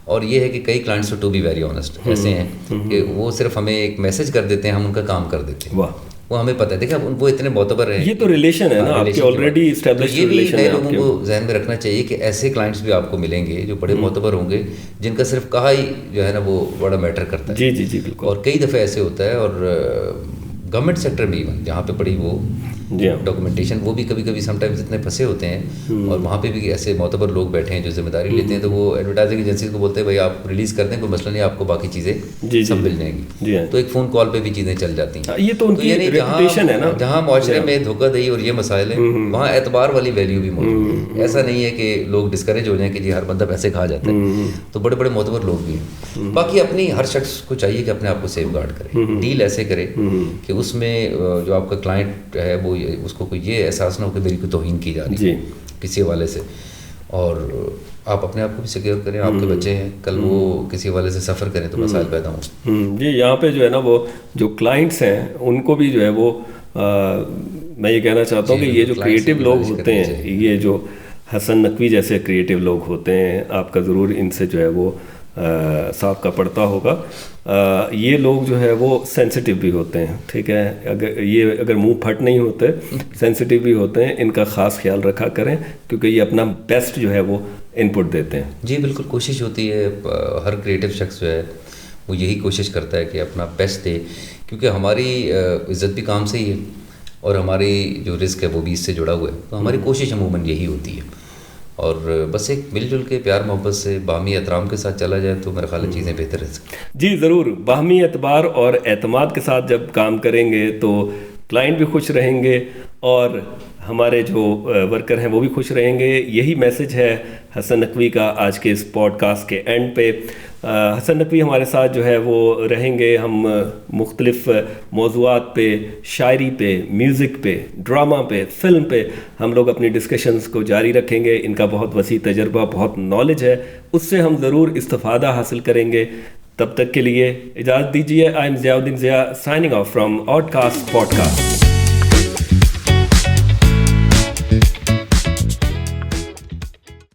اور یہ ہے کہ کئی clients to be very honest ایسے ہیں کہ وہ صرف ہمیں ایک میسج کر دیتے ہیں, ہم ان کا کام کر دیتے ہیں. وہ ہمیں پتہ ہے, دیکھیں وہ اتنے معتبر ہیں. یہ تو ریلیشن ہے نا آپ کی آلریڈی اسٹیبلشڈ ریلیشن ہے. یہ بھی لوگوں کو ذہن میں رکھنا چاہیے کہ ایسے کلائنٹس بھی آپ کو ملیں گے جو بڑے معتبر ہوں گے, جن کا صرف کہا ہی جو ہے نا وہ بڑا میٹر کرتا ہے. جی بالکل. اور کئی دفعہ ایسے ہوتا ہے, اور گورنمنٹ سیکٹر میں ایون جہاں پہ بڑی وہ ڈاکومنٹیشن, وہ بھی کبھی کبھی سم ٹائمز اتنے پھنسے ہوتے ہیں, اور وہاں پہ بھی ایسے معتبر لوگ بیٹھے ہیں جو ذمہ داری لیتے ہیں. تو وہ ایڈورٹائزنگ ایجنسیز کو بولتے ہیں بھائی آپ ریلیز کر دیں, کوئی مسئلہ نہیں, آپ کو باقی چیزیں سب مل جائیں گی. تو ایک فون کال پہ بھی چیزیں چل جاتی ہیں. یہ تو ان کی ریپوٹیشن ہے نا. جہاں معاشرے میں دھوکہ دہی اور یہ مسائل ہیں, وہاں اعتبار والی ویلیو بھی موجود ہے. ایسا نہیں ہے کہ لوگ ڈسکریج ہو جائیں کہ جی ہر بندہ پیسے کھا جاتا ہے. تو بڑے بڑے معتبر لوگ بھی ہیں. باقی اپنی ہر شخص کو چاہیے کہ اپنے آپ کو سیف گارڈ کرے, ڈیل ایسے کرے کہ اس میں جو آپ کا کلائنٹ ہے وہ اس کو کوئی یہ احساس نہ ہو کہ میری کوئی توہین کی جا رہی ہے کسی حوالے سے. اور آپ اپنے آپ کو بھی سیکیور کریں. آپ کے بچے ہیں, کل وہ کسی حوالے سے سفر کریں تو مسائل پیدا ہوں. جی یہاں پہ جو ہے نا وہ جو کلائنٹس ہیں ان کو بھی جو ہے وہ میں یہ کہنا چاہتا ہوں کہ یہ جو کریٹو لوگ ہوتے ہیں, یہ جو حسن نقوی جیسے کریٹو لوگ ہوتے ہیں, آپ کا ضرور ان سے جو ہے وہ سابقہ پڑتا ہوگا. یہ لوگ جو ہے وہ سینسٹیو بھی ہوتے ہیں. ٹھیک ہے, اگر منہ پھٹ نہیں ہوتے, سینسٹیو بھی ہوتے ہیں. ان کا خاص خیال رکھا کریں کیونکہ یہ اپنا بیسٹ جو ہے وہ ان پٹ دیتے ہیں. جی بالکل, کوشش ہوتی ہے ہر کریٹو شخص جو ہے وہ یہی کوشش کرتا ہے کہ اپنا بیسٹ دے, کیونکہ ہماری عزت بھی کام سے ہی ہے اور ہماری جو رزق ہے وہ بھی اس سے جڑا ہوا ہے. تو ہماری کوشش عموماً یہی ہوتی ہے. اور بس ایک مل جل کے پیار محبت سے باہمی احترام کے ساتھ چلا جائے تو میرا خیال ہے چیزیں بہتر رہ سکتی ہیں. جی ضرور, باہمی اعتبار اور اعتماد کے ساتھ جب کام کریں گے تو کلائنٹ بھی خوش رہیں گے اور ہمارے جو ورکر ہیں وہ بھی خوش رہیں گے. یہی میسج ہے حسن نقوی کا آج کے اس پوڈ کاسٹ کے اینڈ پہ. حسن نقوی ہمارے ساتھ جو ہے وہ رہیں گے. ہم مختلف موضوعات پہ, شاعری پہ, میوزک پہ, ڈرامہ پہ, فلم پہ ہم لوگ اپنی ڈسکشنز کو جاری رکھیں گے. ان کا بہت وسیع تجربہ, بہت نالج ہے, اس سے ہم ضرور استفادہ حاصل کریں گے. تب تک کے لیے اجازت دیجیے. آئی am Ziauddin Zia signing off from odd cast pod cost.